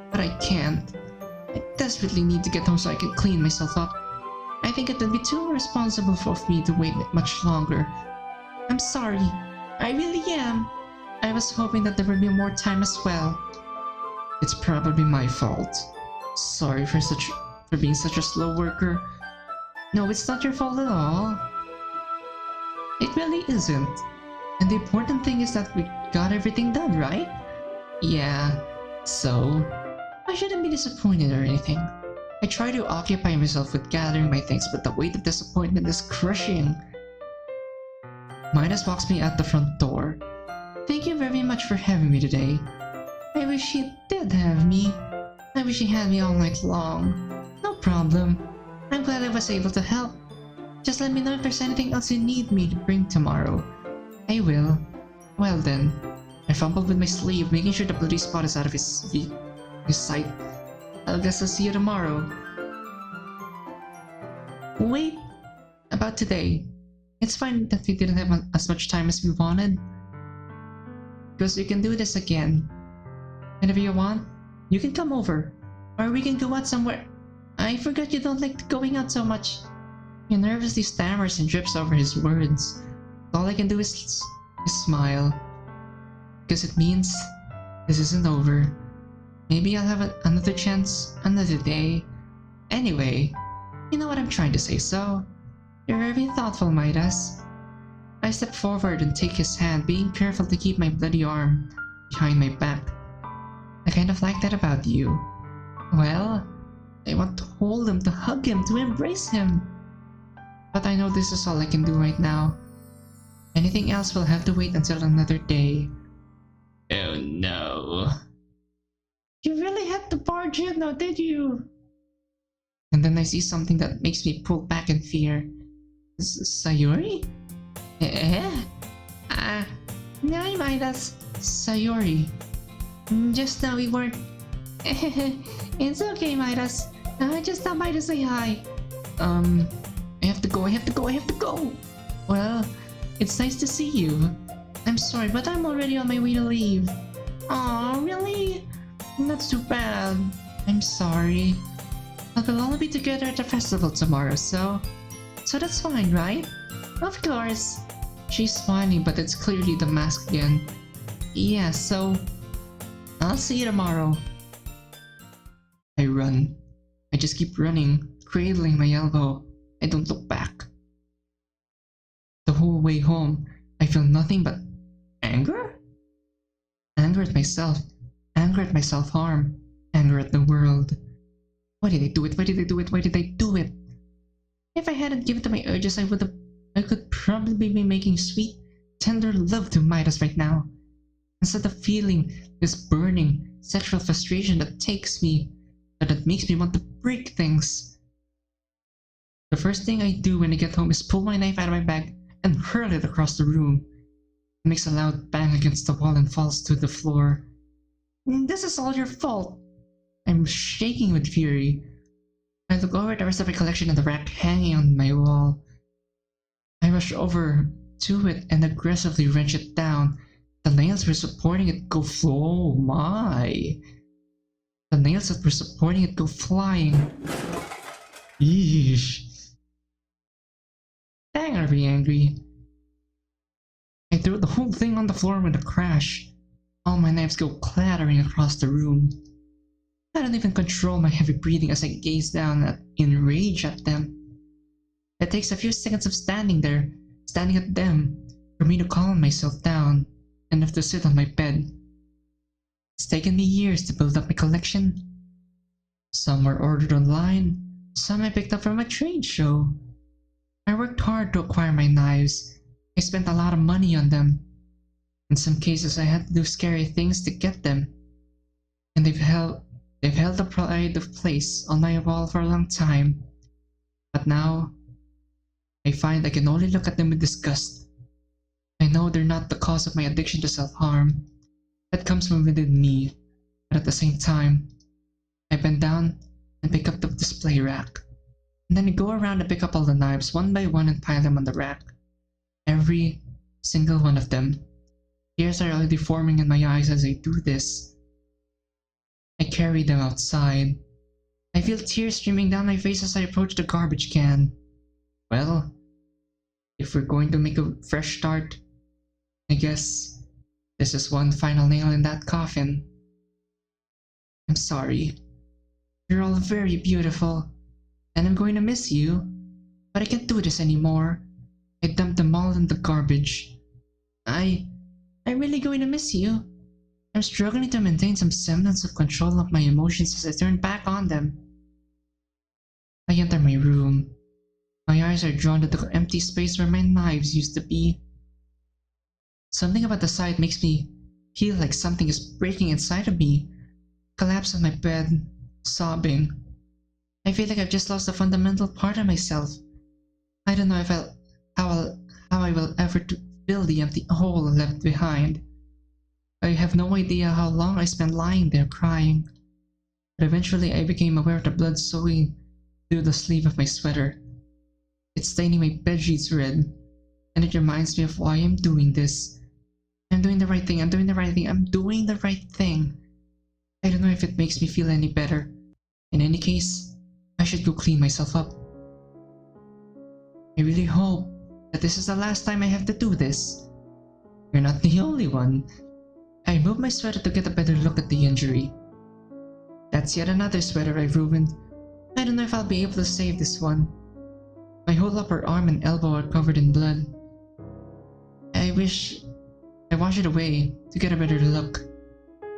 But I can't. I desperately need to get home so I can clean myself up. I think it would be too irresponsible for me to wait much longer. I'm sorry. I really am. I was hoping that there would be more time as well. It's probably my fault. Sorry for being such a slow worker. No, it's not your fault at all. It really isn't. And the important thing is that we got everything done, right? Yeah, so I shouldn't be disappointed or anything. I try to occupy myself with gathering my things, but the weight of disappointment is crushing. Midas walks me out the front door. Thank you very much for having me today. I wish he did have me. I wish he had me all night long. No problem. I'm glad I was able to help. Just let me know if there's anything else you need me to bring tomorrow. I will. Well then. I fumbled with my sleeve, making sure the bloody spot is out of his sight. I guess I'll see you tomorrow. Wait. About today. It's fine that we didn't have as much time as we wanted. Because we can do this again. Whenever you want, you can come over. Or we can go out somewhere. I forgot you don't like going out so much. He nervously stammers and drips over his words. All I can do is smile. Because it means this isn't over. Maybe I'll have another chance another day. Anyway, you know what I'm trying to say, so you're very thoughtful, Midas. I step forward and take his hand, being careful to keep my bloody arm behind my back. I kind of like that about you. Well, I want to hold him, to hug him, to embrace him. But I know this is all I can do right now. Anything else will have to wait until another day. Oh no. You really had to barge in now, did you? And then I see something that makes me pull back in fear. Sayori? No, Midas. Sayori. Just now we weren't... It's okay, Midas. I just stopped by to say hi. I have to go. Well, it's nice to see you. I'm sorry, but I'm already on my way to leave. Aw, really? That's too bad. I'm sorry. We'll all be together at the festival tomorrow, so that's fine, right? Of course. She's smiling, but it's clearly the mask again. Yeah, so I'll see you tomorrow. I run. I just keep running, cradling my elbow. I don't look back. The whole way home, I feel nothing but anger? Anger at myself. Anger at my self-harm. Anger at the world. Why did I do it? Why did I do it? If I hadn't given to my urges, I could probably be making sweet, tender love to Midas right now. Instead of feeling this burning, sexual frustration that takes me, that makes me want to break things. The first thing I do when I get home is pull my knife out of my bag and hurl it across the room. It makes a loud bang against the wall and falls to the floor. This is all your fault. I'm shaking with fury. I look over at the rest of my collection in the rack hanging on my wall. I rush over to it and aggressively wrench it down. The nails were supporting it go oh my. The nails that were supporting it go flying. Yeesh. Dang, are we angry? I threw the whole thing on the floor with a crash. All my knives go clattering across the room. I don't even control my heavy breathing as I gaze down in rage at them. It takes a few seconds of standing at them, for me to calm myself down, enough to sit on my bed. It's taken me years to build up my collection. Some were ordered online, some I picked up from a trade show. I worked hard to acquire my knives. I spent a lot of money on them. In some cases, I had to do scary things to get them. And they've held a pride of place on my wall for a long time. But now, I find I can only look at them with disgust. I know they're not the cause of my addiction to self-harm. That comes from within me. But at the same time, I bend down and pick up the display rack. And then I go around and pick up all the knives one by one and pile them on the rack. Every single one of them. Tears are already forming in my eyes as I do this. I carry them outside. I feel tears streaming down my face as I approach the garbage can. Well, if we're going to make a fresh start, I guess this is one final nail in that coffin. I'm sorry. You're all very beautiful, and I'm going to miss you, but I can't do this anymore. I dumped them all in the garbage. I'm really going to miss you. I'm struggling to maintain some semblance of control of my emotions as I turn back on them. I enter my room. My eyes are drawn to the empty space where my knives used to be. Something about the sight makes me feel like something is breaking inside of me. Collapse on my bed, sobbing. I feel like I've just lost a fundamental part of myself. I don't know if how I will ever fill the empty hole left behind. I have no idea how long I spent lying there crying, but eventually I became aware of the blood soaking through the sleeve of my sweater. It's staining my bedsheets red, and it reminds me of why I'm doing this. I'm doing the right thing, I'm doing the right thing, I'm doing the right thing. I don't know if it makes me feel any better. In any case, I should go clean myself up. I really hope that this is the last time I have to do this. You're not the only one. I moved my sweater to get a better look at the injury. That's yet another sweater I've ruined. I don't know if I'll be able to save this one. My whole upper arm and elbow are covered in blood. I wish I wash it away to get a better look.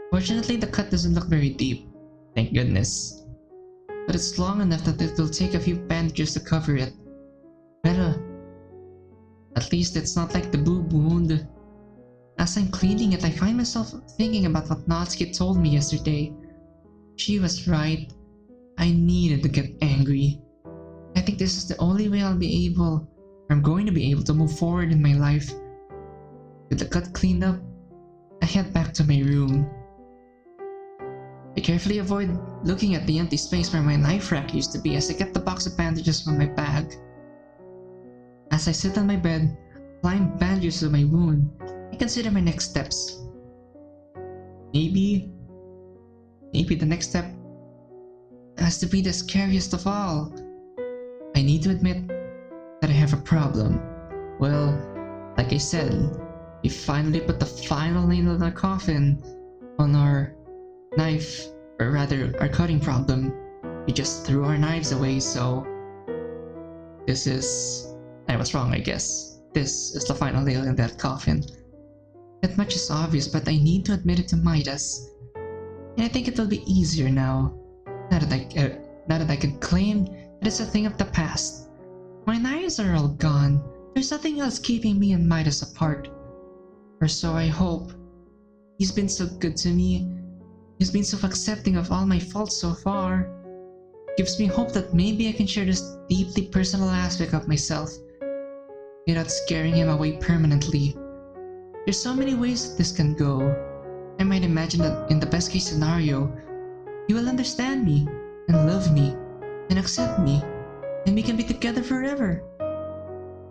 Fortunately, the cut doesn't look very deep, thank goodness. But it's long enough that it will take a few bandages to cover it. Well, at least it's not like the boob wound. As I'm cleaning it, I find myself thinking about what Natsuki told me yesterday. She was right. I needed to get angry. I think this is the only way I'm going to be able to move forward in my life. With the cut cleaned up, I head back to my room. I carefully avoid looking at the empty space where my knife rack used to be as I get the box of bandages from my bag. As I sit on my bed, applying bandages to my wound, I consider my next steps. Maybe the next step has to be the scariest of all. I need to admit that I have a problem. Well, like I said, we finally put the final nail in the coffin on our knife, or rather our cutting problem. We just threw our knives away, so I was wrong, I guess. This is the final nail in that coffin. That much is obvious, but I need to admit it to Midas. And I think it will be easier now. Now that I can claim that it's a thing of the past. My knives are all gone. There's nothing else keeping me and Midas apart. Or so I hope. He's been so good to me. He's been so accepting of all my faults so far. Gives me hope that maybe I can share this deeply personal aspect of myself without scaring him away permanently. There's so many ways that this can go. I might imagine that in the best case scenario, he will understand me, and love me, and accept me, and we can be together forever.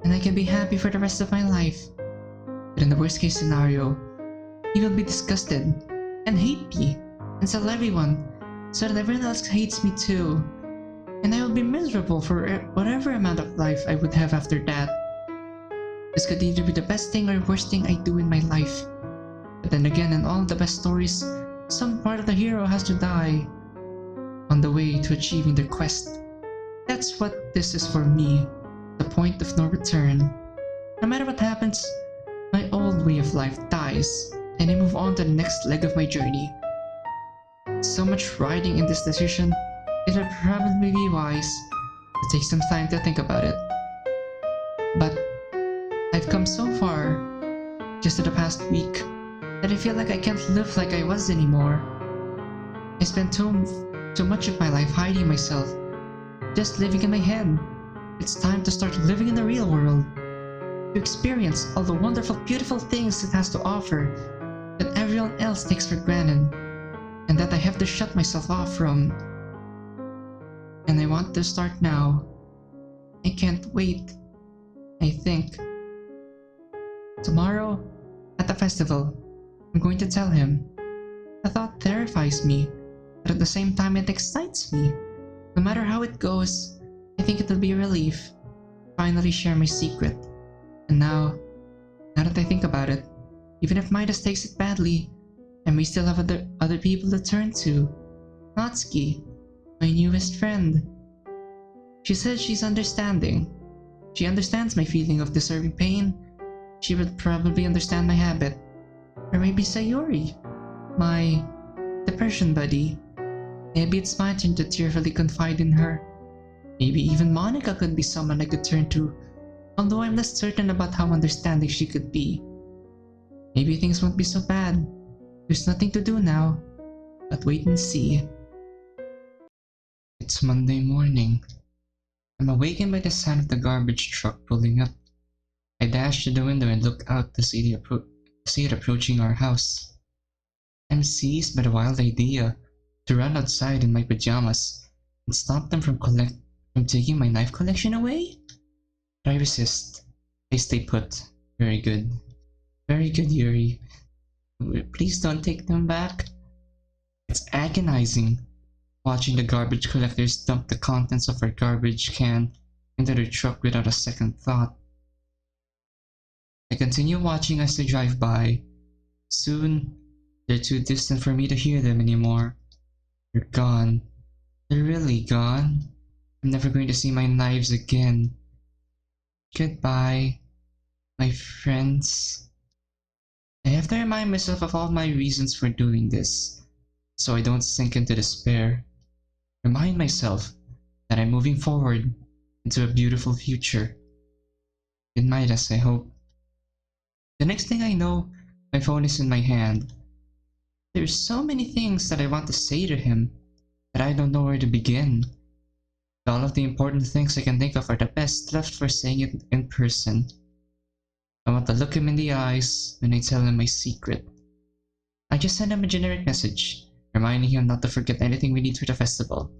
And I can be happy for the rest of my life. But in the worst case scenario, he will be disgusted, and hate me, and tell everyone, so that everyone else hates me too. And I will be miserable for whatever amount of life I would have after that. This could either be the best thing or worst thing I do in my life. But then again, in all the best stories, some part of the hero has to die on the way to achieving their quest. That's what this is for me, the point of no return. No matter what happens, my old way of life dies, and I move on to the next leg of my journey. So much riding in this decision, it would probably be wise to take some time to think about it. But I've come so far, just in the past week, that I feel like I can't live like I was anymore. I spent too much of my life hiding myself, just living in my head. It's time to start living in the real world, to experience all the wonderful, beautiful things it has to offer that everyone else takes for granted, and that I have to shut myself off from. And I want to start now. I can't wait. I think. Tomorrow, at the festival, I'm going to tell him. The thought terrifies me, but at the same time it excites me. No matter how it goes, I think it will be a relief to finally share my secret. And now that I think about it, even if Midas takes it badly, I may still have other people to turn to. Natsuki, my newest friend. She says she's understanding. She understands my feeling of deserving pain. She would probably understand my habit. Or maybe Sayori, my depression buddy. Maybe it's my turn to tearfully confide in her. Maybe even Monika could be someone I could turn to, although I'm less certain about how understanding she could be. Maybe things won't be so bad. There's nothing to do now, but wait and see. It's Monday morning. I'm awakened by the sound of the garbage truck pulling up. I dash to the window and look out to see it approaching our house. I'm seized by the wild idea to run outside in my pajamas and stop them from taking my knife collection away? But I resist. I stay put. Very good. Very good, Yuri. Please don't take them back. It's agonizing watching the garbage collectors dump the contents of our garbage can into their truck without a second thought. I continue watching as they drive by. Soon, they're too distant for me to hear them anymore. They're gone. They're really gone. I'm never going to see my knives again. Goodbye, my friends. I have to remind myself of all my reasons for doing this, so I don't sink into despair. Remind myself that I'm moving forward into a beautiful future. In Midas, I hope. The next thing I know, my phone is in my hand. There's so many things that I want to say to him that I don't know where to begin. All of the important things I can think of are the best left for saying it in person. I want to look him in the eyes when I tell him my secret. I just send him a generic message, reminding him not to forget anything we need for the festival.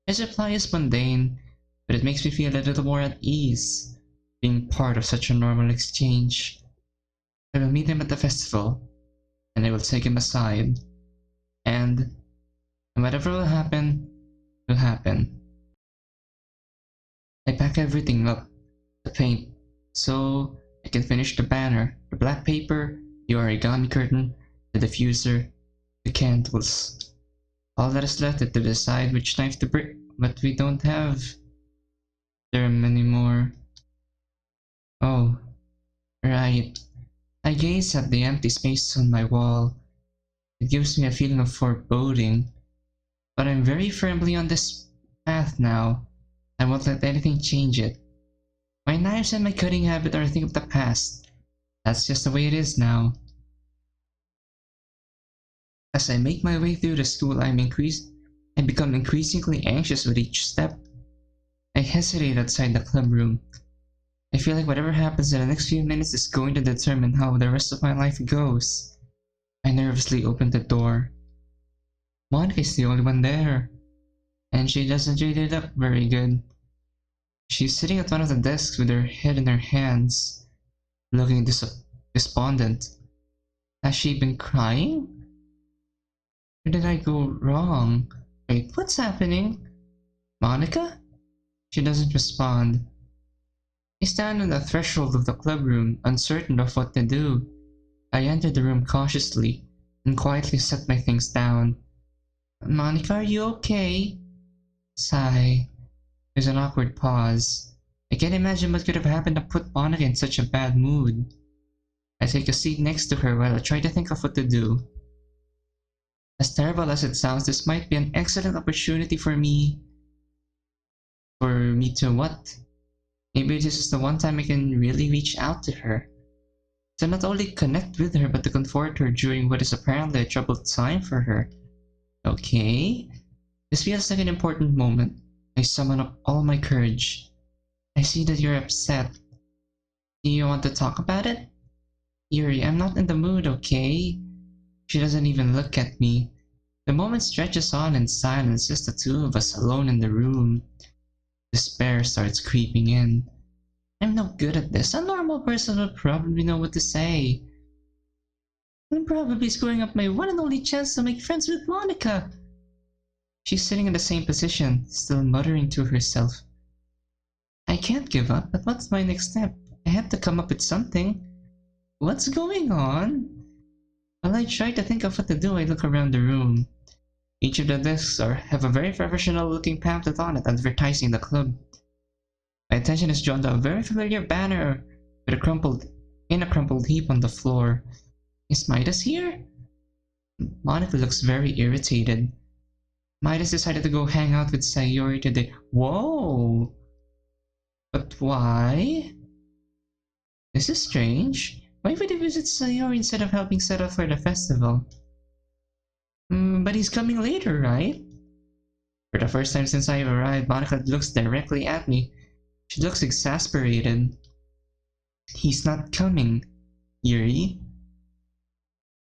His reply is mundane, but it makes me feel a little more at ease, being part of such a normal exchange. I will meet him at the festival, and I will take him aside, and whatever will happen, will happen. I pack everything up, the paint, so I can finish the banner, the black paper, the origami curtain, the diffuser, the candles. All that is left is to decide which knife to break, but we don't have them anymore. Oh, right. I gaze at the empty space on my wall. It gives me a feeling of foreboding, but I'm very firmly on this path now. I won't let anything change it. My knives and my cutting habit are a thing of the past. That's just the way it is now. As I make my way through the school, I become increasingly anxious with each step. I hesitate outside the club room. I feel like whatever happens in the next few minutes is going to determine how the rest of my life goes. I nervously open the door. Monika is the only one there, and she doesn't read it up very good. She's sitting at one of the desks with her head in her hands, looking despondent. Has she been crying? Where did I go wrong? Wait, what's happening? Monika? She doesn't respond. I stand on the threshold of the club room, uncertain of what to do. I enter the room cautiously and quietly set my things down. Monika, are you okay? Sigh. There's an awkward pause. I can't imagine what could have happened to put Monika in such a bad mood. I take a seat next to her while I try to think of what to do. As terrible as it sounds, this might be an excellent opportunity for me. For me to what? Maybe this is the one time I can really reach out to her. To not only connect with her, but to comfort her during what is apparently a troubled time for her. Okay. This feels like an important moment. I summon up all my courage. I see that you're upset. Do you want to talk about it? Yuri, I'm not in the mood, okay? She doesn't even look at me. The moment stretches on in silence, just the two of us alone in the room. Despair starts creeping in. I'm no good at this. A normal person would probably know what to say. I'm probably screwing up my one and only chance to make friends with Monika. She's sitting in the same position, still muttering to herself. I can't give up, but what's my next step? I have to come up with something. What's going on? While I try to think of what to do, I look around the room. Each of the desks have a very professional-looking pamphlet on it advertising the club. My attention is drawn to a very familiar banner with a crumpled heap on the floor. Is Midas here? Monika looks very irritated. Midas decided to go hang out with Sayori today. Whoa! But why? This is strange. Why would he visit Sayori instead of helping set up for the festival? But he's coming later, right? For the first time since I arrived, Monika looks directly at me. She looks exasperated. He's not coming. Yuri?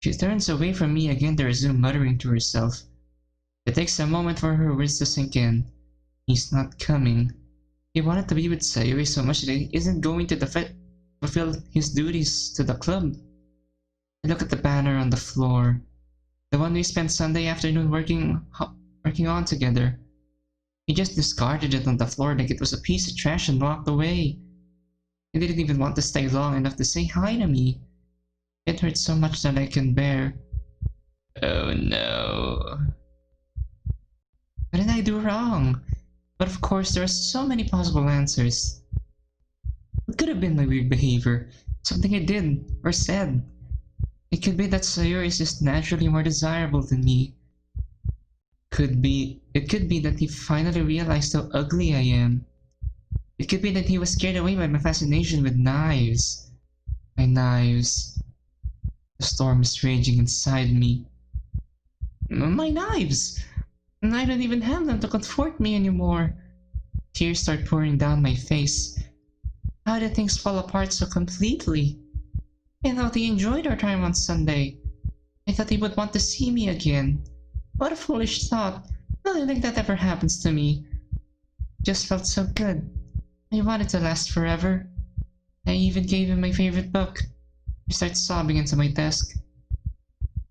She turns away from me again to resume muttering to herself. It takes a moment for her words to sink in. He's not coming. He wanted to be with Sayuri so much that he isn't going to fulfill his duties to the club. I look at the banner on the floor. The one we spent Sunday afternoon working on together. He just discarded it on the floor like it was a piece of trash and walked away. He didn't even want to stay long enough to say hi to me. It hurts so much that I can bear. Oh no. What did I do wrong? But of course, there are so many possible answers. It could have been my weird behavior, something I did or said. It could be that Sayuri is just naturally more desirable than me. It could be that he finally realized how ugly I am. It could be that he was scared away by my fascination with knives. My knives. The storm is raging inside me. My knives! And I don't even have them to comfort me anymore. Tears start pouring down my face. How did things fall apart so completely? I thought he enjoyed our time on Sunday. I thought he would want to see me again. What a foolish thought. Nothing like that ever happens to me. Just felt so good. I wanted to last forever. I even gave him my favorite book. I start sobbing into my desk.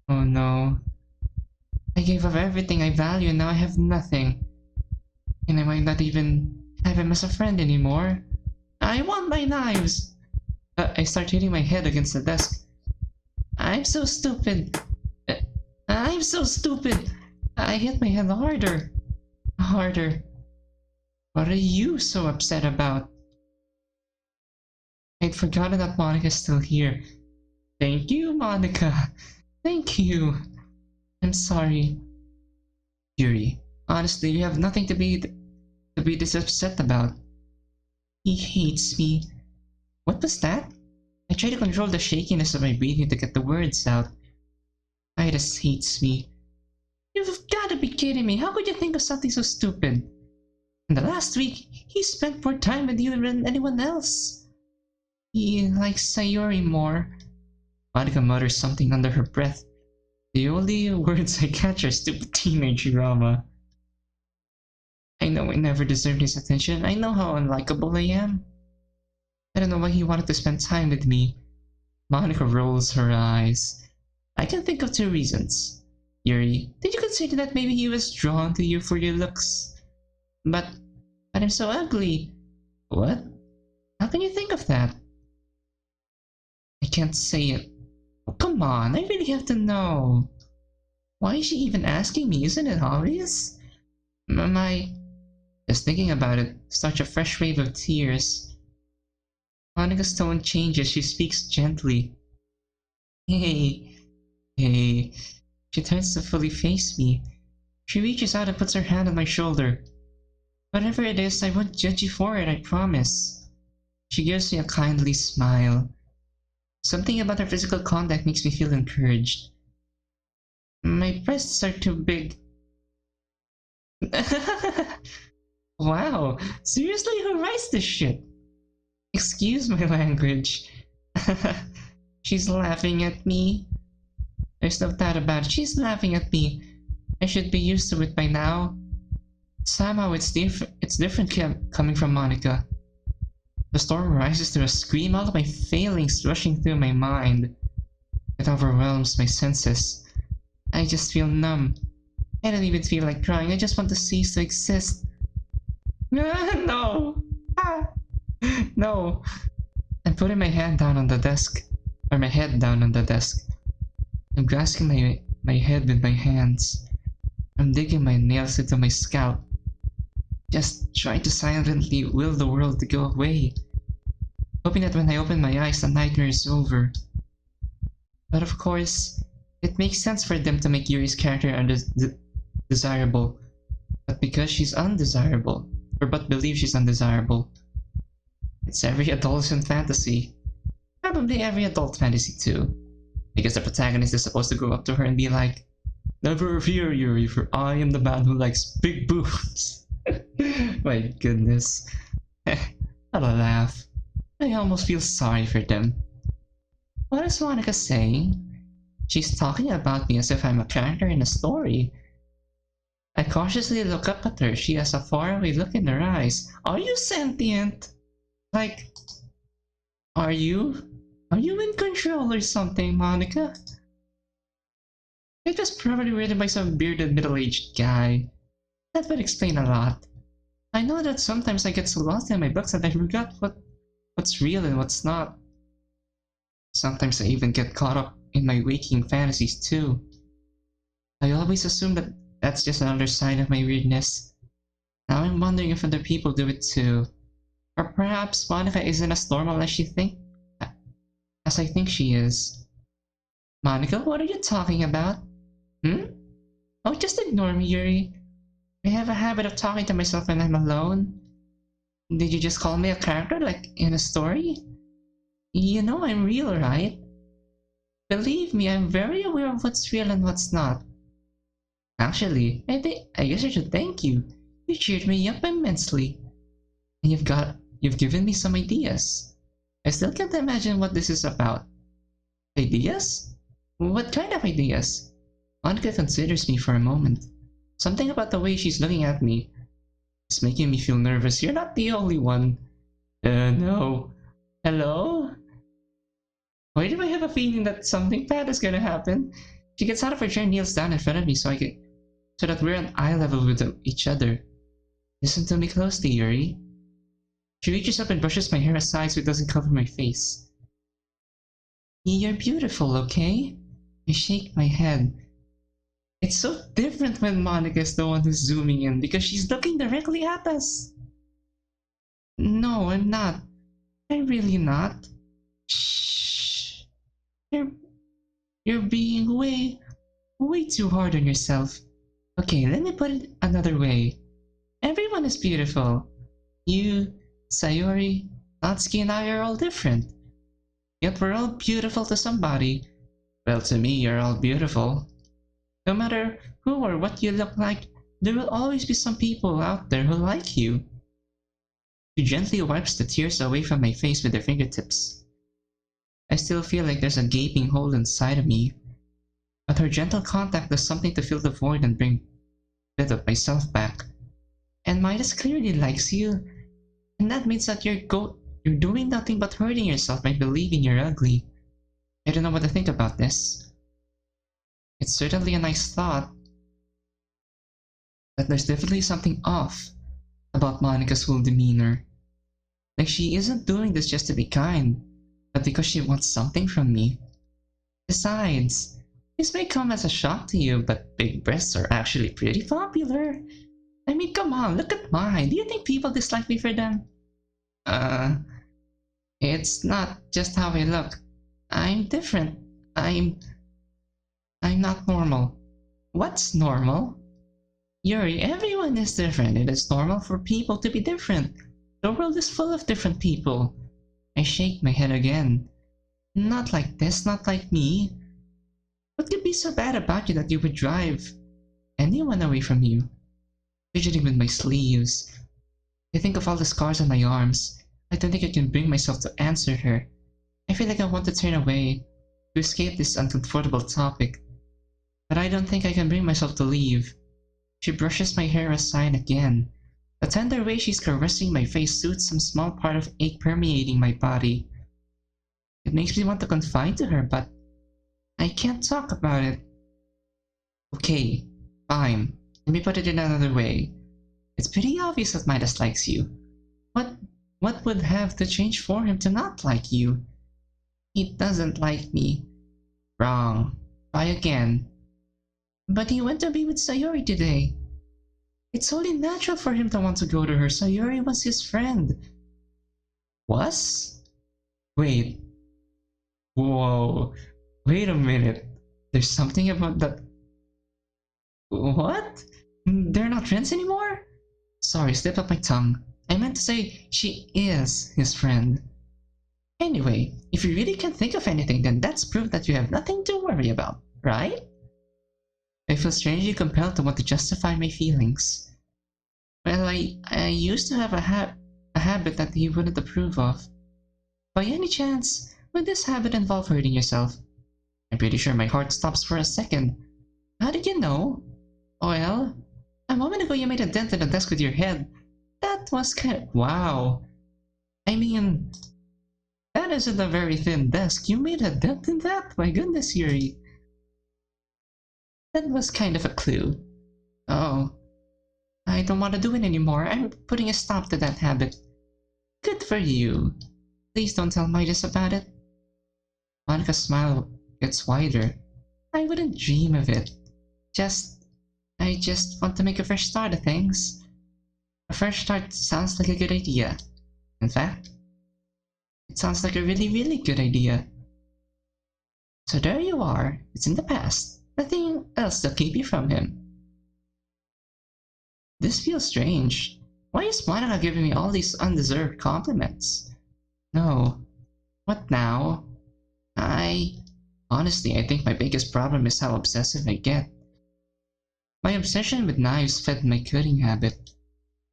Oh no. I gave up everything I value and now I have nothing. And I might not even have him as a friend anymore. I want my knives! I start hitting my head against the desk. I'm so stupid. I'm so stupid. I hit my head harder. Harder. What are you so upset about? I'd forgotten that Monika's still here. Thank you, Monika. Thank you. I'm sorry. Yuri, honestly, you have nothing to be this upset about. He hates me. What was that? I try to control the shakiness of my breathing to get the words out. Midas hates me. You've gotta be kidding me. How could you think of something so stupid? In the last week, he spent more time with you than anyone else. He likes Sayuri more. Monika mutters something under her breath. The only words I catch are stupid teenage drama. I know I never deserved his attention. I know how unlikable I am. I don't know why he wanted to spend time with me. Monika rolls her eyes. I can think of 2 reasons. Yuri, did you consider that maybe he was drawn to you for your looks? But I'm so ugly. What? How can you think of that? I can't say it. Oh, come on, I really have to know. Why is she even asking me? Isn't it obvious? Just thinking about it starts a fresh wave of tears. Monika's tone changes. She speaks gently. Hey. She turns to fully face me. She reaches out and puts her hand on my shoulder. Whatever it is, I won't judge you for it, I promise. She gives me a kindly smile. Something about her physical contact makes me feel encouraged. My breasts are too big. Wow, seriously, who writes this shit? Excuse my language. She's laughing at me. There's no doubt about it. She's laughing at me. I should be used to it by now. Somehow it's different coming from Monika. The storm rises to a scream, all of my failings rushing through my mind. It overwhelms my senses. I just feel numb. I don't even feel like crying. I just want to cease to exist. No! No! I'm putting my hand down on the desk. Or my head down on the desk. I'm grasping my head with my hands. I'm digging my nails into my scalp. Just trying to silently will the world to go away. Hoping that when I open my eyes, the nightmare is over. But of course, it makes sense for them to make Yuri's character undesirable. But because she's undesirable, or but believe she's undesirable, it's every adolescent fantasy. Probably every adult fantasy too. Because the protagonist is supposed to go up to her and be like, Never fear, Yuri, for I am the man who likes big boobs. My goodness. What a laugh. I almost feel sorry for them. What is Monika saying? She's talking about me as if I'm a character in a story. I cautiously look up at her. She has a faraway look in her eyes. Are you sentient? Like, are you? Are you in control or something, Monika? It was probably written by some bearded middle-aged guy. That would explain a lot. I know that sometimes I get so lost in my books that I forgot what's real and what's not. Sometimes I even get caught up in my waking fantasies too. I always assume that that's just another side of my weirdness. Now I'm wondering if other people do it too. Or perhaps Monika isn't as normal as I think she is. Monika, what are you talking about? Oh, just ignore me, Yuri. I have a habit of talking to myself when I'm alone. Did you just call me a character, like in a story? You know I'm real, right? Believe me, I'm very aware of what's real and what's not. Actually, I guess I should thank you. You cheered me up immensely. And you've given me some ideas. I still can't imagine what this is about. Ideas? What kind of ideas? Monika considers me for a moment. Something about the way she's looking at me is making me feel nervous. You're not the only one. No. Hello? Why do I have a feeling that something bad is gonna happen? She gets out of her chair and kneels down in front of me so that we're on eye level with each other. Listen to me closely, Yuri. She reaches up and brushes my hair aside so it doesn't cover my face. You're beautiful, okay? I shake my head. It's so different when Monika is the one who's zooming in because she's looking directly at us. No, I'm not. I'm really not. Shh. You're being way too hard on yourself. Okay, let me put it another way. Everyone is beautiful. You, Sayori, Natsuki, and I are all different. Yet we're all beautiful to somebody. Well, to me, you're all beautiful. No matter who or what you look like, there will always be some people out there who like you. She gently wipes the tears away from my face with her fingertips. I still feel like there's a gaping hole inside of me, but her gentle contact does something to fill the void and bring a bit of myself back. And Midas clearly likes you, and that means that you're doing nothing but hurting yourself by believing you're ugly. I don't know what to think about this. It's certainly a nice thought, but there's definitely something off about Monika's whole demeanor. Like she isn't doing this just to be kind, but because she wants something from me. Besides, this may come as a shock to you, but big breasts are actually pretty popular. I mean, come on, look at mine. Do you think people dislike me for them? It's not just how I look. I'm different. I'm not normal. What's normal? Yuri, everyone is different. It is normal for people to be different. The world is full of different people. I shake my head again. Not like this, not like me. What could be so bad about you that you would drive anyone away from you? Fidgeting with my sleeves. I think of all the scars on my arms. I don't think I can bring myself to answer her. I feel like I want to turn away, to escape this uncomfortable topic. But I don't think I can bring myself to leave. She brushes my hair aside again. The tender way she's caressing my face soothes some small part of ache permeating my body. It makes me want to confide to her, but I can't talk about it. Okay, fine. Let me put it in another way. It's pretty obvious that Midas likes you. What would have to change for him to not like you? He doesn't like me. Wrong. Try again. But he went to be with Sayori today. It's only natural for him to want to go to her. Sayori was his friend. Was? Wait. Whoa. Wait a minute. There's something about that. What? They're not friends anymore? Sorry, slipped up my tongue. I meant to say she is his friend. Anyway, if you really can't think of anything, then that's proof that you have nothing to worry about, right? I feel strangely compelled to want to justify my feelings. Well, I used to have a habit that he wouldn't approve of. By any chance, would this habit involve hurting yourself? I'm pretty sure my heart stops for a second. How did you know? Well, a moment ago you made a dent in the desk with your head. That was wow. I mean, that isn't a very thin desk. You made a dent in that? My goodness, Yuri. That was kind of a clue. Oh, I don't want to do it anymore. I'm putting a stop to that habit. Good for you. Please don't tell Midas about it. Monika's smile gets wider. I wouldn't dream of it. I just want to make a fresh start of things. A fresh start sounds like a good idea. In fact, it sounds like a really, really good idea. So there you are. It's in the past. Nothing else to keep you from him. This feels strange. Why is Monika giving me all these undeserved compliments? No. What now? Honestly, I think my biggest problem is how obsessive I get. My obsession with knives fed my cutting habit.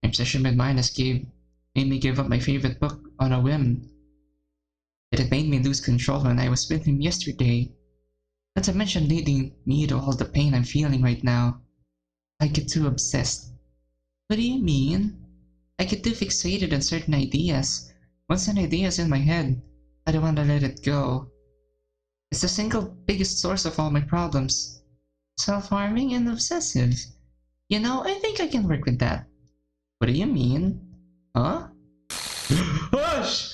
My obsession with Midas made me give up my favorite book on a whim. It made me lose control when I was with him yesterday. Not to mention leading me to all the pain I'm feeling right now. I get too obsessed. What do you mean? I get too fixated on certain ideas. Once an idea is in my head, I don't want to let it go. It's the single biggest source of all my problems. Self-harming and obsessive. You know, I think I can work with that. What do you mean? Huh? Hush!